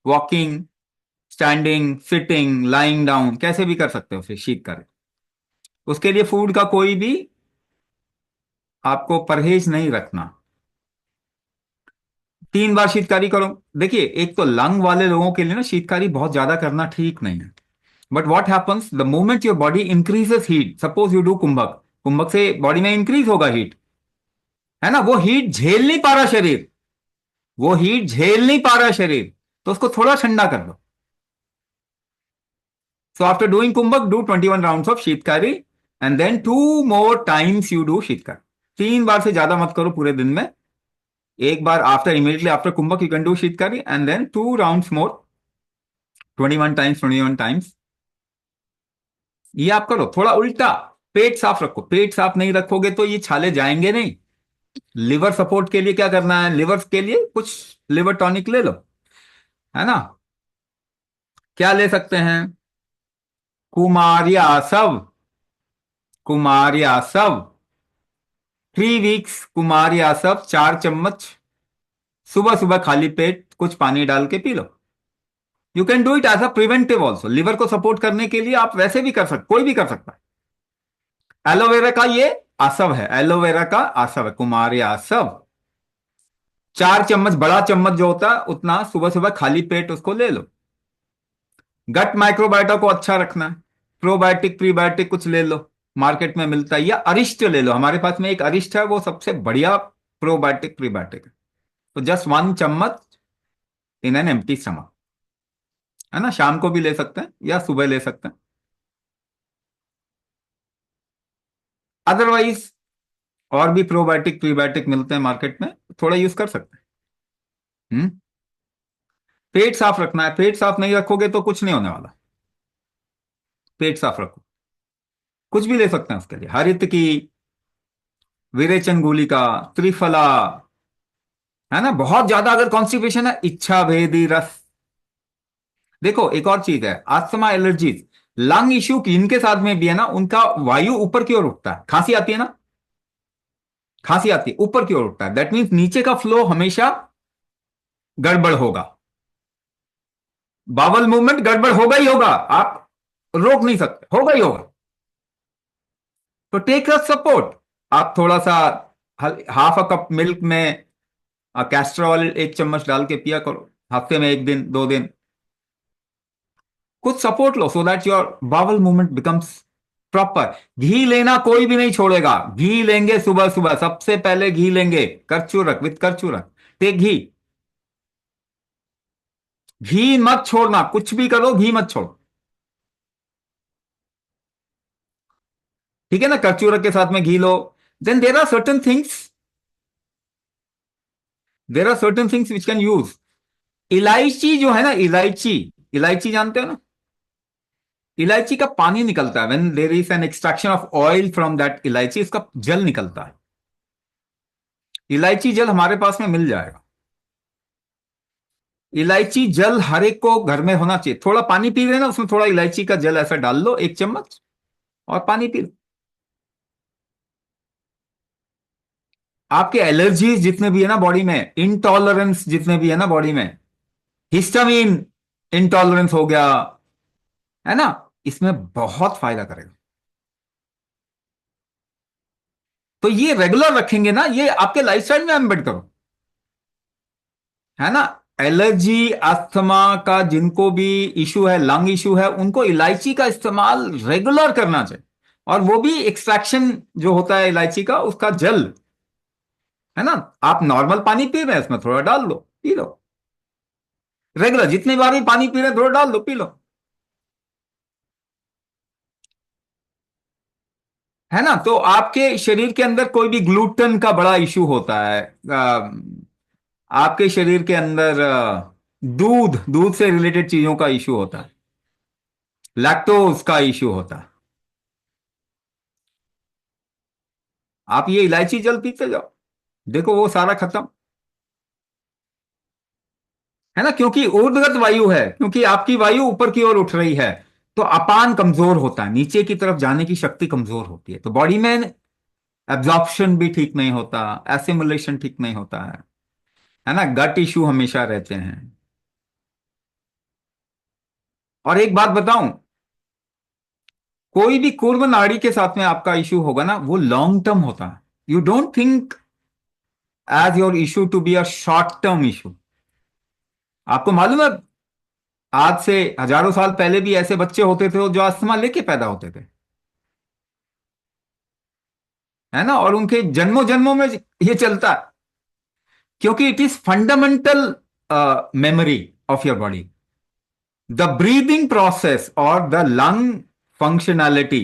B: Walking, standing, sitting, lying down, कैसे भी कर सकते हो फिर शीतकारी। उसके लिए फूड का कोई भी आपको परहेज नहीं रखना। 3 बार शीतकारी करो। देखिए, एक तो लंग वाले लोगों के लिए ना शीतकारी बहुत ज्यादा करना ठीक नहीं है। But what happens the moment your body increases heat, suppose you do kumbhak, कुंभक से बॉडी में इंक्रीज होगा हीट, है ना। वो हीट झेल नहीं पा रहा शरीर, वो हीट झेल नहीं पा रहा शरीर, तो उसको थोड़ा ठंडा कर दो। So after doing कुंभक, do 21 rounds of sheetkari, and then 2 more times you do sheetkari. 3 बार से ज्यादा मत करो पूरे दिन में। एक बार after, immediately after kumbhaka you can do sheetkari, and then 2 rounds more, 21 times, 21 times। ये आप करो। थोड़ा उल्टा, पेट साफ रखो। पेट साफ नहीं रखोगे तो ये छाले जाएंगे नहीं। लिवर सपोर्ट के लिए क्या करना है? लिवर के लिए कुछ लिवर टॉनिक ले लो, है ना। क्या ले सकते हैं? कुमार्यासव, कुमार्यासव, 3 weeks कुमार्यासव, 4 चम्मच सुबह सुबह खाली पेट कुछ पानी डाल के पी लो। You can do it as a preventive also. Liver को सपोर्ट करने के लिए आप वैसे भी कर सकते, कोई भी कर सकता है। एलोवेरा का ये आसव है, एलोवेरा का आसव है, कुमार्यासव। 4 चम्मच, बड़ा चम्मच जो होता है उतना, सुबह सुबह खाली पेट उसको ले लो। गट माइक्रोबायोटा को अच्छा रखना है। प्रोबायोटिक प्रीबायोटिक कुछ ले लो, मार्केट में मिलता है, या अरिष्ट ले लो। हमारे पास में एक अरिष्ट है, वो सबसे बढ़िया प्रोबायोटिक प्रीबायोटिक है। तो जस्ट 1 चम्मच इन एन एम्प्टी स्टमक, है ना। शाम को भी ले सकते हैं या सुबह ले सकते हैं। अदरवाइज और भी प्रोबायोटिक प्रीबायोटिक मिलते हैं मार्केट में, थोड़ा यूज कर सकते हैं। पेट साफ रखना है। पेट साफ नहीं रखोगे तो कुछ नहीं होने वाला। पेट साफ रखो। कुछ भी ले सकते हैं उसके लिए, हरित की, विरेचन गुलिका, त्रिफला, है ना। बहुत ज्यादा अगर कॉन्स्टिपेशन है, इच्छा भेदी रस। देखो एक और चीज है, अस्थमा, एलर्जीज, लंग इश्यू इनके साथ में भी है ना, उनका वायु ऊपर की ओर उठता है। खांसी आती है ना, खांसी आती है ऊपर की ओर उठता है, दैट मीन्स नीचे का फ्लो हमेशा गड़बड़ होगा। बावल मूवमेंट गड़बड़ होगा ही होगा, आप रोक नहीं सकते, होगा ही होगा। तो टेक अ सपोर्ट। आप थोड़ा सा हाफ अ कप मिल्क में कैस्ट्रॉल 1 चम्मच डाल के पिया करो, हफ्ते में 1 दिन 2 दिन। कुछ सपोर्ट लो so that your bowel movement becomes proper. घी लेना कोई भी नहीं छोड़ेगा, घी लेंगे सुबह सुबह, सबसे पहले घी लेंगे, करचूरक विथ करचूरक। टेक घी। घी मत छोड़ना, कुछ भी करो घी मत छोड़ो। ठीक है ना, करचूरक के साथ में घी लो। Then there are certain things which can use. इलायची जो है ना, इलायची, इलायची जानते हो ना, इलायची का पानी निकलता है, when there is an extraction of oil from that इलायची, इसका जल निकलता है। इलायची जल हमारे पास में मिल जाएगा। इलायची जल हर एक को घर में होना चाहिए। थोड़ा पानी पी रहे ना, उसमें थोड़ा इलायची का जल ऐसा डाल लो, 1 चम्मच, और पानी पी लो। आपके एलर्जीज जितने भी है ना बॉडी में, इंटॉलरेंस जितने भी है ना बॉडी में, हिस्टामिन इंटॉलरेंस हो गया, है ना, इसमें बहुत फायदा करेगा। तो ये रेगुलर रखेंगे ना, ये आपके लाइफस्टाइल में एम्बेड करो, है ना। एलर्जी, अस्थमा का जिनको भी इशू है, लंग इशू है, उनको इलायची का इस्तेमाल रेगुलर करना चाहिए। और वो भी एक्सट्रैक्शन जो होता है इलायची का, उसका जल, है ना। आप नॉर्मल पानी पी रहे हैं, इसमें थोड़ा डाल लो, पी लो। रेगुलर जितनी बार भी पानी पी रहे हैं, थोड़ा डाल लो, पी लो, है ना। तो आपके शरीर के अंदर कोई भी ग्लूटन का बड़ा इशू होता है, आपके शरीर के अंदर दूध दूध से रिलेटेड चीजों का इशू होता है, लैक्टोज का इशू होता है, आप ये इलायची जल पीते जाओ, देखो वो सारा खत्म, है ना। क्योंकि ऊर्ध्वगत वायु है, क्योंकि आपकी वायु ऊपर की ओर उठ रही है, तो अपान कमजोर होता है, नीचे की तरफ जाने की शक्ति कमजोर होती है, तो बॉडी में एब्जॉर्प्शन भी ठीक नहीं होता, एसिमुलेशन ठीक नहीं होता है ना। गट इशू हमेशा रहते हैं। और एक बात बताऊं, कोई भी कूर्म नाड़ी के साथ में आपका इशू होगा ना, वो लॉन्ग टर्म होता है। You don't think as your issue to be a short term issue. आपको मालूम है, आज से हजारों साल पहले भी ऐसे बच्चे होते थे जो अस्थमा लेके पैदा होते थे, है ना, और उनके जन्मों जन्मों में ये चलता है, क्योंकि it is fundamental memory of your body. The breathing process और द लंग फंक्शनैलिटी,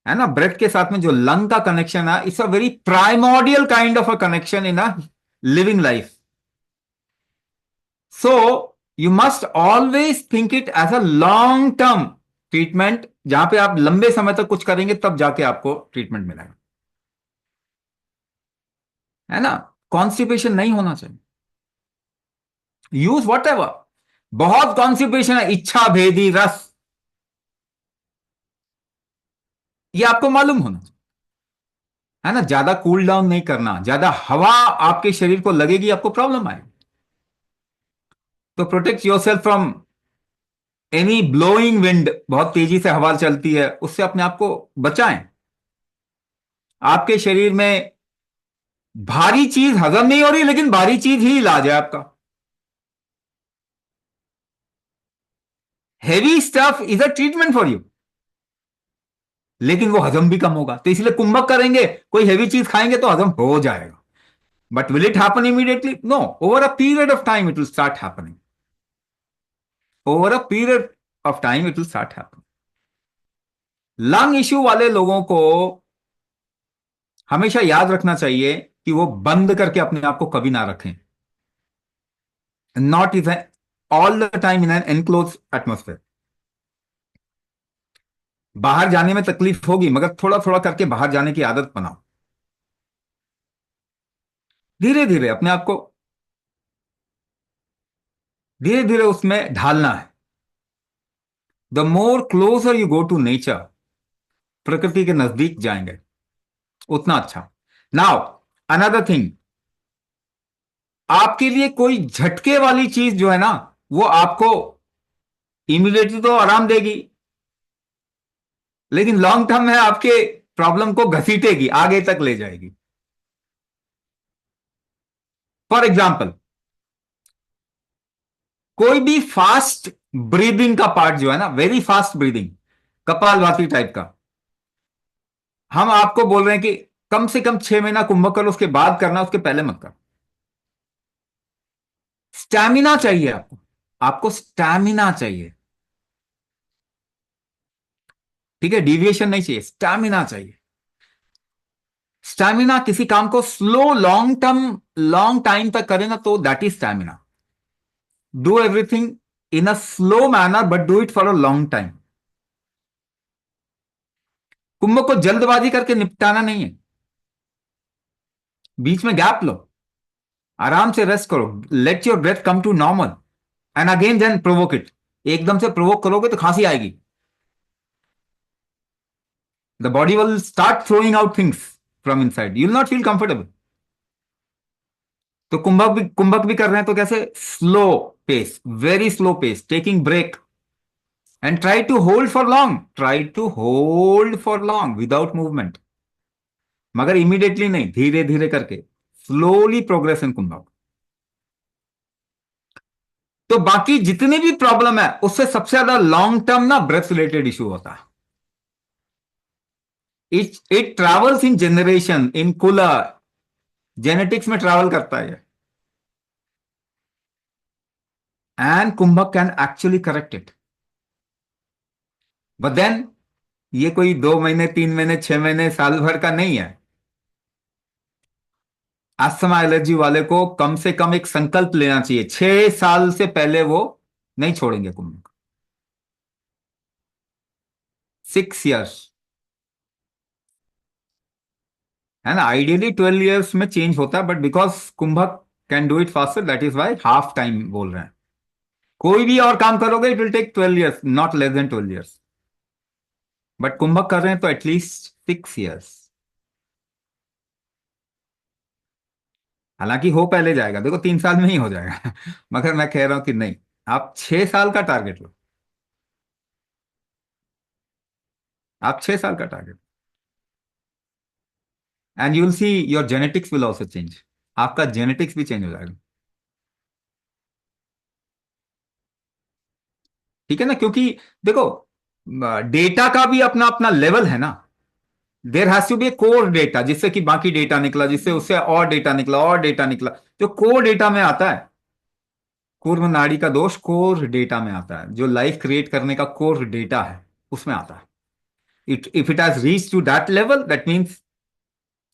B: है ना, ब्रेथ के साथ में जो लंग का कनेक्शन है, it's a very primordial kind of a connection in a living life. So you must always think it as a long term treatment, जहां पे आप लंबे समय तक कुछ करेंगे तब जाके आपको ट्रीटमेंट मिलेगा, है ना। कॉन्स्टिपेशन नहीं होना चाहिए, यूज वॉट एवर। बहुत कॉन्स्टिपेशन है, इच्छा भेदी रस, ये आपको मालूम होना चाहिए, है ना। ज्यादा कूल डाउन नहीं करना, ज्यादा हवा आपके शरीर को लगेगी, आपको प्रॉब्लम आएगी। तो protect your self from any blowing wind, बहुत तेजी से हवा चलती है, उससे अपने आप को बचाएं। आपके शरीर में भारी चीज हजम नहीं हो रही, लेकिन भारी चीज ही इलाज है आपका। Heavy stuff is a treatment for you, लेकिन वो हजम भी कम होगा, तो इसलिए कुंभक करेंगे, कोई हेवी चीज खाएंगे तो हजम हो जाएगा। But will it happen immediately? No, over a period of time it will start happening. Over a period of time it will start happening. Lung issue वाले लोगों को हमेशा याद रखना चाहिए कि वो बंद करके अपने आप को कभी ना रखें, not is all the time in an enclose atmosphere. बाहर जाने में तकलीफ होगी, मगर थोड़ा थोड़ा करके बाहर जाने की आदत बनाओ। धीरे धीरे अपने आप को धीरे धीरे उसमें ढालना है। The more closer you go to nature, प्रकृति के नजदीक जाएंगे, उतना अच्छा। नाउ अनदर थिंग, आपके लिए कोई झटके वाली चीज जो है ना, वो आपको इमीडिएटली तो आराम देगी, लेकिन लॉन्ग टर्म में आपके प्रॉब्लम को घसीटेगी, आगे तक ले जाएगी। फॉर एग्जाम्पल, कोई भी फास्ट ब्रीदिंग का पार्ट जो है ना, very fast breathing, kapalbhati type का, हम आपको बोल रहे हैं कि कम से कम 6 महीना कुंभक करो, उसके बाद करना, उसके पहले मत करो। स्टैमिना चाहिए आपको, आपको स्टैमिना चाहिए, ठीक है? डिविएशन नहीं चाहिए, स्टैमिना चाहिए। स्टैमिना किसी काम को slow long term, long time तक करे ना, तो that is stamina. Do everything in a slow manner, but do it for a long time. कुंभ को जल्दबाजी करके निपटाना नहीं है, बीच में गैप लो, आराम से रेस्ट करो, let your breath come to normal, and again then provoke it. एकदम से प्रोवोक करोगे तो खांसी आएगी, the body will start throwing out things from inside, you will not feel comfortable. तो कुंभक भी कर रहे हैं, तो कैसे? Slow pace, very slow pace, taking break, and try to hold for long, try to hold for long without movement, मगर immediately नहीं, धीरे धीरे करके, स्लोली प्रोग्रेस इन कुंभक। तो बाकी जितनी भी प्रॉब्लम है, उससे सबसे ज्यादा लॉन्ग टर्म ना ब्रेथ रिलेटेड इश्यू होता है। It travels in generation, in kula, genetics में ट्रैवल करता है, and kumbhaka can actually correct it. But then ये कोई 2 महीने, 3 महीने, 6 महीने, साल भर का नहीं है। अस्थमा एलर्जी वाले को कम से कम एक संकल्प लेना चाहिए, 6 साल से पहले वो नहीं छोड़ेंगे कुंभक। 6 years, है ना? आइडियली 12 years में चेंज होता है, but because kumbhaka can do it faster, that is why half time बोल रहे हैं। कोई भी और काम करोगे, it will take 12 years, not less than 12 years, but kumbhaka कर रहे हैं तो एटलीस्ट 6 years। हालांकि हो पहले जाएगा, देखो 3 साल में ही हो जाएगा मगर मैं कह रहा हूं कि नहीं, आप 6 साल का टारगेट लो, आप 6 साल का target, and you will see your genetics will also change, आपका जेनेटिक्स भी चेंज हो जाएगा, ठीक है ना? क्योंकि देखो, डेटा का भी अपना अपना लेवल है ना। There has to be a core data, जिससे कि बाकी डेटा निकला, जिससे उससे और डेटा निकला, और डेटा निकला, जो कोर डेटा में आता है। कूर्म नाड़ी का दोष कोर डेटा में आता है, जो लाइफ क्रिएट करने का कोर डेटा है, उसमें आता है। If it has reach to that level, that means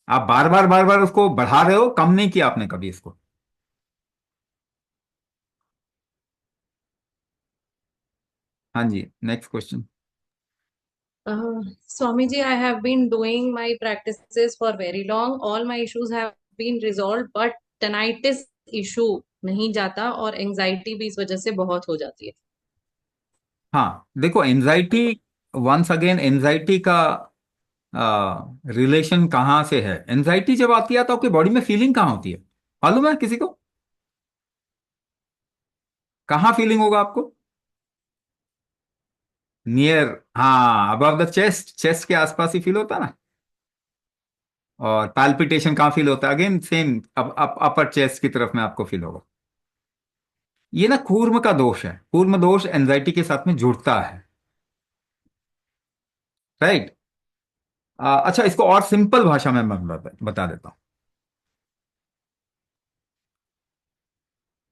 B: आप बार बार बार बार उसको बढ़ा रहे हो, कम नहीं किया आपने कभी इसको। हाँ जी, next question.
A: Swamiji, I have been doing my practices for very long. All my issues have been resolved, but tinnitus issue नहीं जाता और एंजाइटी भी इस वजह से बहुत हो जाती है।
B: हाँ देखो, एंजाइटी, वंस अगेन एंजाइटी का रिलेशन कहां से है? एंजाइटी जब आती है तो आपकी बॉडी में फीलिंग कहां होती है, मालूम है किसी को? कहां फीलिंग होगा आपको? नियर, हाँ, अबव द चेस्ट, चेस्ट के आसपास ही फील होता है ना। और पैल्पिटेशन कहां फील होता है? अगेन सेम, अपर चेस्ट की तरफ में आपको फील होगा। ये ना कूर्म का दोष है, कूर्म दोष एंजाइटी के साथ में जुड़ता है, राइट? अच्छा, इसको और सिंपल भाषा में मैं बता देता हूं।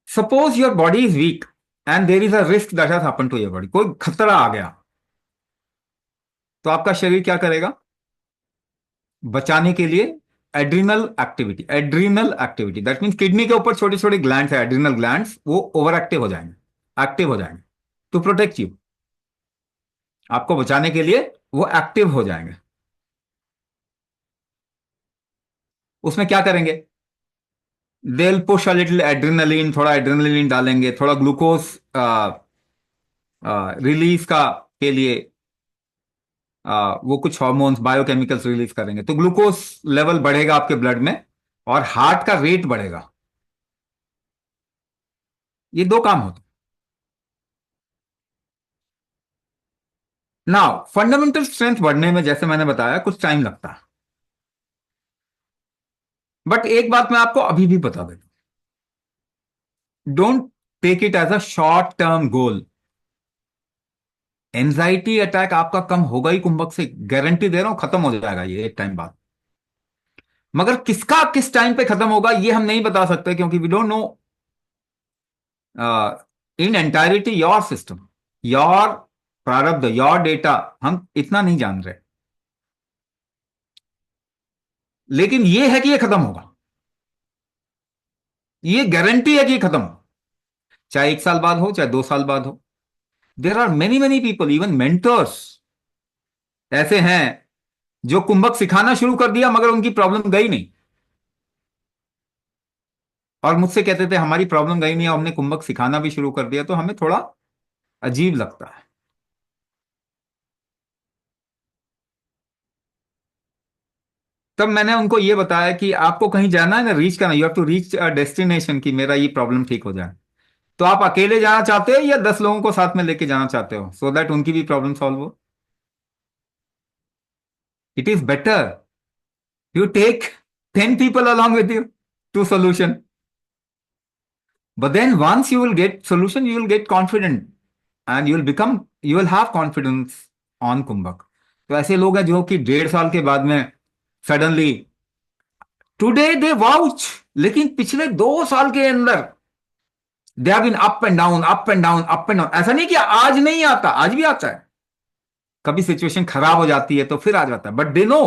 B: Suppose your body is weak and there is a risk that has happen to your body, कोई खतरा आ गया, तो आपका शरीर क्या करेगा बचाने के लिए? Adrenal activity, adrenal activity, that means kidney के ऊपर छोटे छोटे ग्लैंड्स है, एड्रिनल ग्लैंड्स, वो ओवर एक्टिव हो जाएंगे, एक्टिव हो जाएंगे टू प्रोटेक्ट यू, आपको बचाने के लिए वो एक्टिव हो जाएंगे। उसमें क्या करेंगे? They will push a little adrenaline, थोड़ा एड्रेनलिन डालेंगे, थोड़ा ग्लूकोज रिलीज का के लिए वो कुछ हार्मोन्स बायोकेमिकल्स रिलीज करेंगे, तो ग्लूकोज लेवल बढ़ेगा आपके ब्लड में और हार्ट का रेट बढ़ेगा। ये दो काम होते हैं। नाउ फंडामेंटल स्ट्रेंथ बढ़ने में जैसे मैंने बताया कुछ टाइम लगता है, बट एक बात मैं आपको अभी भी बता देता हूं, don't take it as a short term goal. Anxiety attack आपका कम होगा ही कुंभक से, गारंटी दे रहा हूं, खत्म हो जाएगा ये एक टाइम बाद। मगर किसका किस टाइम पे खत्म होगा ये हम नहीं बता सकते, क्योंकि we don't know in entirety your system, your प्रारब्ध, योर डेटा, हम इतना नहीं जान रहे। लेकिन ये है कि ये खत्म होगा, ये गारंटी है कि ये खत्म हो, चाहे 1 साल बाद हो चाहे 2 साल बाद हो। There are many many people, even mentors ऐसे हैं जो कुंभक सिखाना शुरू कर दिया मगर उनकी प्रॉब्लम गई नहीं, और मुझसे कहते थे हमारी प्रॉब्लम गई नहीं, हमने कुंभक सिखाना भी शुरू कर दिया, तो हमें थोड़ा अजीब लगता है। तब मैंने उनको ये बताया कि आपको कहीं जाना है ना, रीच करना, you have to reach a destination, कि मेरा ये प्रॉब्लम ठीक हो जाए। तो आप अकेले जाना चाहते हो या 10 लोगों को साथ में लेके जाना चाहते हो, सो दैट उनकी भी प्रॉब्लम सॉल्व हो? It is better you take 10 people along with you to solution, but then once you will get solution you will get confident and you will have confidence on कुंभक। तो ऐसे लोग हैं जो कि 1.5 साल के बाद में सडनली टुडे दे वाउच, लेकिन पिछले 2 साल के अंदर they have been up and down up and down up and down. ऐसा नहीं कि आज नहीं आता, आज भी आता है, कभी सिचुएशन खराब हो जाती है तो फिर आ जाता है, बट दे नो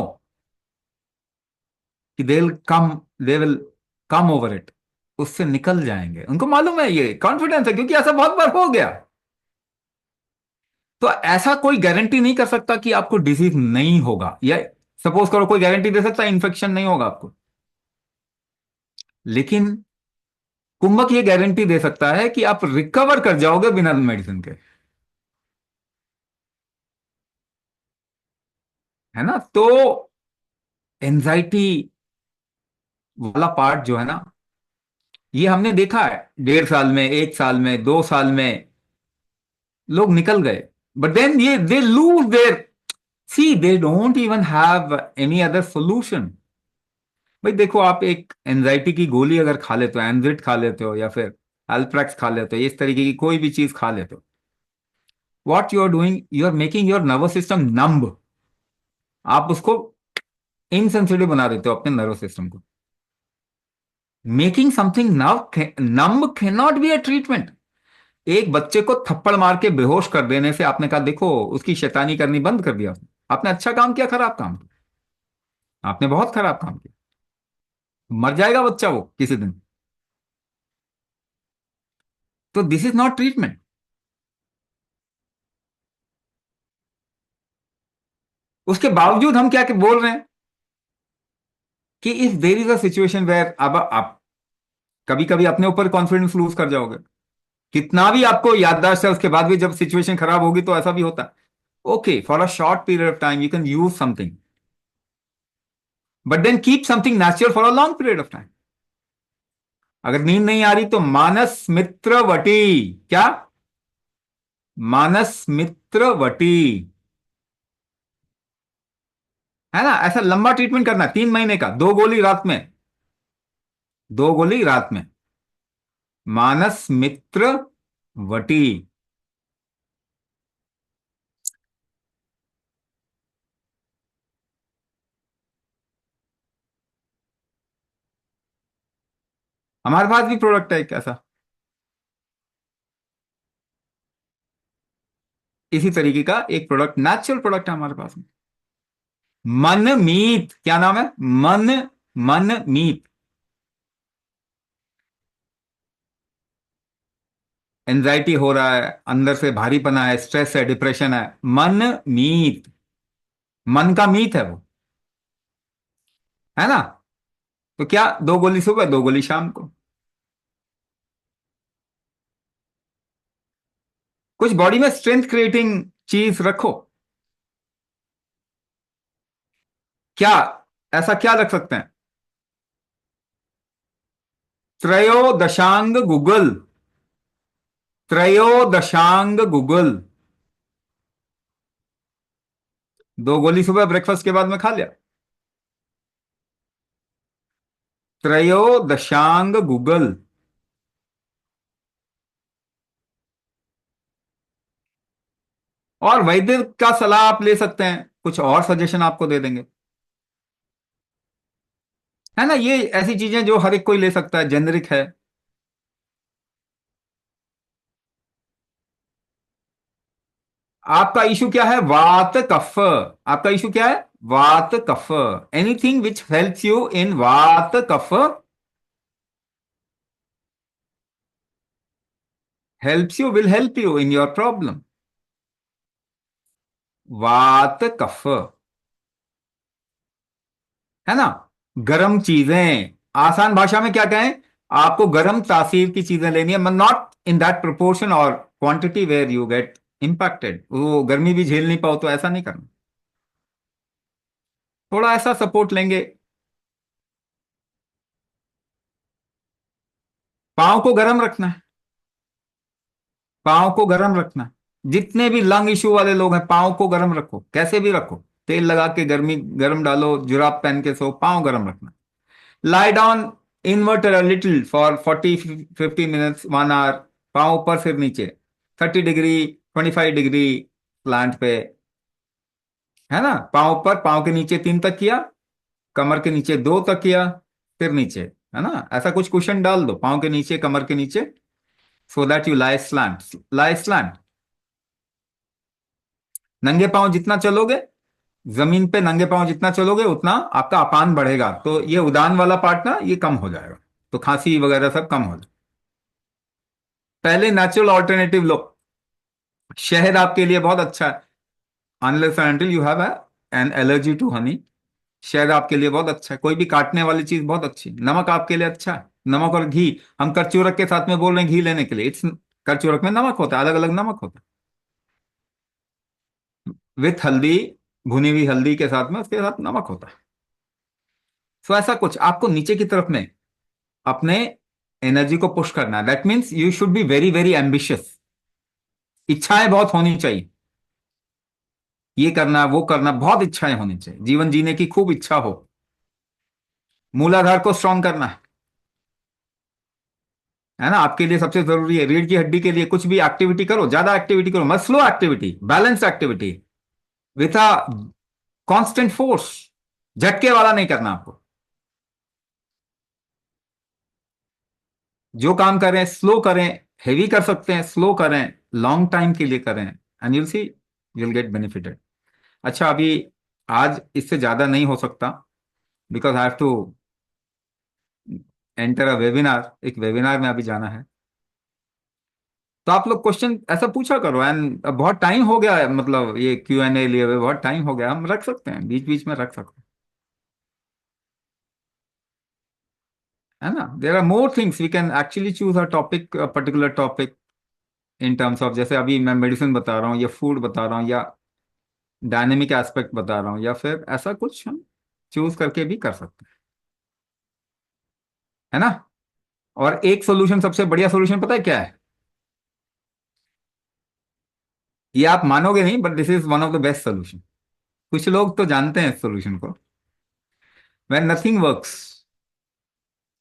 B: कि they will come over it, उससे निकल जाएंगे, उनको मालूम है, ये कॉन्फिडेंस है, क्योंकि ऐसा बहुत बार हो गया। तो ऐसा कोई गारंटी नहीं कर सकता कि आपको डिजीज नहीं होगा, या सपोज करो कोई गारंटी दे सकता है इन्फेक्शन नहीं होगा आपको, लेकिन कुंभक ये गारंटी दे सकता है कि आप रिकवर कर जाओगे बिना मेडिसिन के, है ना? तो एंजाइटी वाला पार्ट जो है ना, ये हमने देखा है 1.5 साल में, 1 साल में, 2 साल में लोग निकल गए, बट देन ये they lose there, see they don't even have any other solution. भाई देखो, आप एक एंजाइटी की गोली अगर खा लेते हो, एनजिट खा लेते हो या फिर अल्प्रैक्स खा लेते हो, इस तरीके की कोई भी चीज खा लेते हो, what you are doing, you are making your nervous system numb. आप उसको इनसेंसिटिव बना देते हो अपने नर्वस सिस्टम को। Making something numb can not be a treatment. एक बच्चे को थप्पड़ मार के बेहोश कर देने से आपने कहा देखो उसकी शैतानी करनी बंद कर दिया, आपने अच्छा काम किया खराब काम किया? आपने बहुत खराब काम किया। मर जाएगा बच्चा वो किसी दिन। तो दिस इज नॉट ट्रीटमेंट। उसके बावजूद हम क्या बोल रहे हैं कि if there is a situation where, अब आप कभी कभी अपने ऊपर कॉन्फिडेंस लूज कर जाओगे, कितना भी आपको याददाश्त है, उसके बाद भी जब सिचुएशन खराब होगी तो ऐसा भी होता है। Okay, for a short period of time you can use something, but then keep something natural for a long period of time. अगर नींद नहीं आ रही तो मानस मित्र वटी, क्या? मानस मित्र वटी, है ना? ऐसा लंबा ट्रीटमेंट करना है, 3 महीने का, 2 गोली रात में, 2 गोली रात में, मानस मित्र वटी। हमारे पास भी प्रोडक्ट है एक ऐसा, इसी तरीके का एक प्रोडक्ट, नेचुरल प्रोडक्ट है हमारे पास में। मनमीत, क्या नाम है? मन मनमीत। एंजाइटी हो रहा है, अंदर से भारीपना है, स्ट्रेस है, डिप्रेशन है, मनमीत, मन का मीत है वो, है ना? तो क्या, 2 गोली सुबह 2 गोली शाम को। कुछ बॉडी में स्ट्रेंथ क्रिएटिंग चीज रखो। क्या, ऐसा क्या रख सकते हैं? त्रयोदशांग गूगल, त्रयोदशांग गूगल। 2 गोली सुबह ब्रेकफास्ट के बाद में खा लिया। त्रयोदशांग गूगल। और वैद्य का सलाह आप ले सकते हैं, कुछ और सजेशन आपको दे देंगे। है ना, ये ऐसी चीजें जो हर एक कोई ले सकता है, जेनरिक है। आपका इशू क्या है? वात कफ। आपका इशू क्या है? Vata kapha. Anything which helps you in vata kapha helps you, will help you in your problem. Vata kapha, है ना। गर्म चीजें, आसान भाषा में क्या कहें, आपको गर्म तासीर की चीजें लेनी है, नॉट इन दैट प्रोपोर्शन और quantity where you get impacted. वो गर्मी भी झेल नहीं पाओ तो ऐसा नहीं करना। थोड़ा ऐसा सपोर्ट लेंगे। पाँव को गर्म रखना है, पाँव को गर्म रखना है। जितने भी लंग इश्यू वाले लोग हैं, पाँव को गर्म रखो, कैसे भी रखो। तेल लगा के गर्मी गर्म डालो, जुराब पहन के सो, पाँव गर्म रखना। Lie down invert a little for 40-50 minutes, 1 hour. पाँव ऊपर फिर नीचे, 30 डिग्री, 25 डिग्री प्लांट पे, है ना। पाँव ऊपर, पाँव के नीचे 3 तकिया, कमर के नीचे 2 तकिया, फिर नीचे, है ना। ऐसा कुछ कुशन डाल दो पाँव के नीचे, कमर के नीचे, so that you lie slant, lie slant. नंगे पाँव जितना चलोगे, जमीन पे नंगे पाँव जितना चलोगे, उतना आपका अपान बढ़ेगा, तो ये उदान वाला पार्ट ना, ये कम हो जाएगा, तो खांसी वगैरह सब कम हो जाएगा। पहले नेचुरल ऑल्टरनेटिव लो। शहद आपके लिए बहुत अच्छा है, unless and until you have an allergy to honey. शहद आपके लिए बहुत अच्छा है, कोई भी काटने वाली चीज बहुत अच्छी। नमक आपके लिए अच्छा है, नमक और घी। हम करचूरक के साथ में बोल रहे हैं घी लेने के लिए, इट्स, करचूरक में नमक होता है, अलग अलग नमक होता है, विथ हल्दी, भुनी हुई हल्दी के साथ में, उसके साथ नमक होता है। तो ऐसा कुछ आपको नीचे की तरफ में अपने एनर्जी को पुश करना है। That means you should be very very ambitious. इच्छाएं बहुत होनी चाहिए, ये करना वो करना, बहुत इच्छाएं होनी चाहिए, जीवन जीने की खूब इच्छा हो। मूलाधार को स्ट्रांग करना है ना। आपके लिए सबसे जरूरी है, रीढ़ की हड्डी के लिए कुछ भी एक्टिविटी करो, ज्यादा एक्टिविटी करो मत, slow activity, balance activity with a constant force. झटके वाला नहीं करना आपको। जो काम करें स्लो करें, हेवी कर सकते हैं स्लो करें, लॉन्ग टाइम के लिए करें, and you'll see, you'll get benefited. अच्छा, अभी आज इससे ज्यादा नहीं हो सकता, because I have to enter a webinar, एक वेबिनार में अभी जाना है। तो आप लोग क्वेश्चन ऐसा पूछा करो, एंड बहुत टाइम हो गया है, मतलब ये Q&A लिए हुए बहुत टाइम हो गया, हम रख सकते हैं, बीच बीच में रख सकते हैं, है ना। There are more things, we can actually choose a topic, particular topic, in terms of, जैसे अभी मैं मेडिसिन बता रहा हूँ, या फूड बता रहा हूँ, या डायनेमिक एस्पेक्ट बता रहा हूँ, या फिर ऐसा कुछ हम चूज करके भी कर सकते हैं, है ना। और एक सोल्यूशन, सबसे बढ़िया सोल्यूशन पता है क्या है? ये आप मानोगे नहीं, but this is one of the best solution. कुछ लोग तो जानते हैं इस सोल्यूशन को। When nothing works,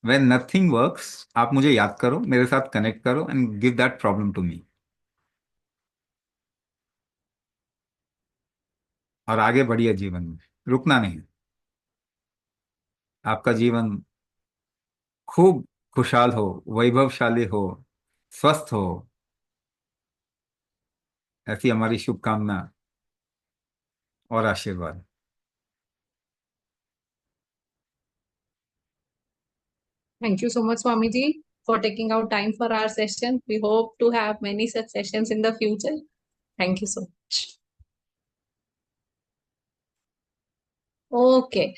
B: when nothing works, आप मुझे याद करो, मेरे साथ कनेक्ट करो, and give that problem to me, और आगे बढ़िए जीवन में, रुकना नहीं। आपका जीवन खूब खुशहाल हो, वैभवशाली हो, स्वस्थ हो, ऐसी हमारी शुभकामना और आशीर्वाद।
A: Thank you so much, Swamiji, for taking out time for our session. We hope to have many such sessions in the future. Thank you so much. Okay.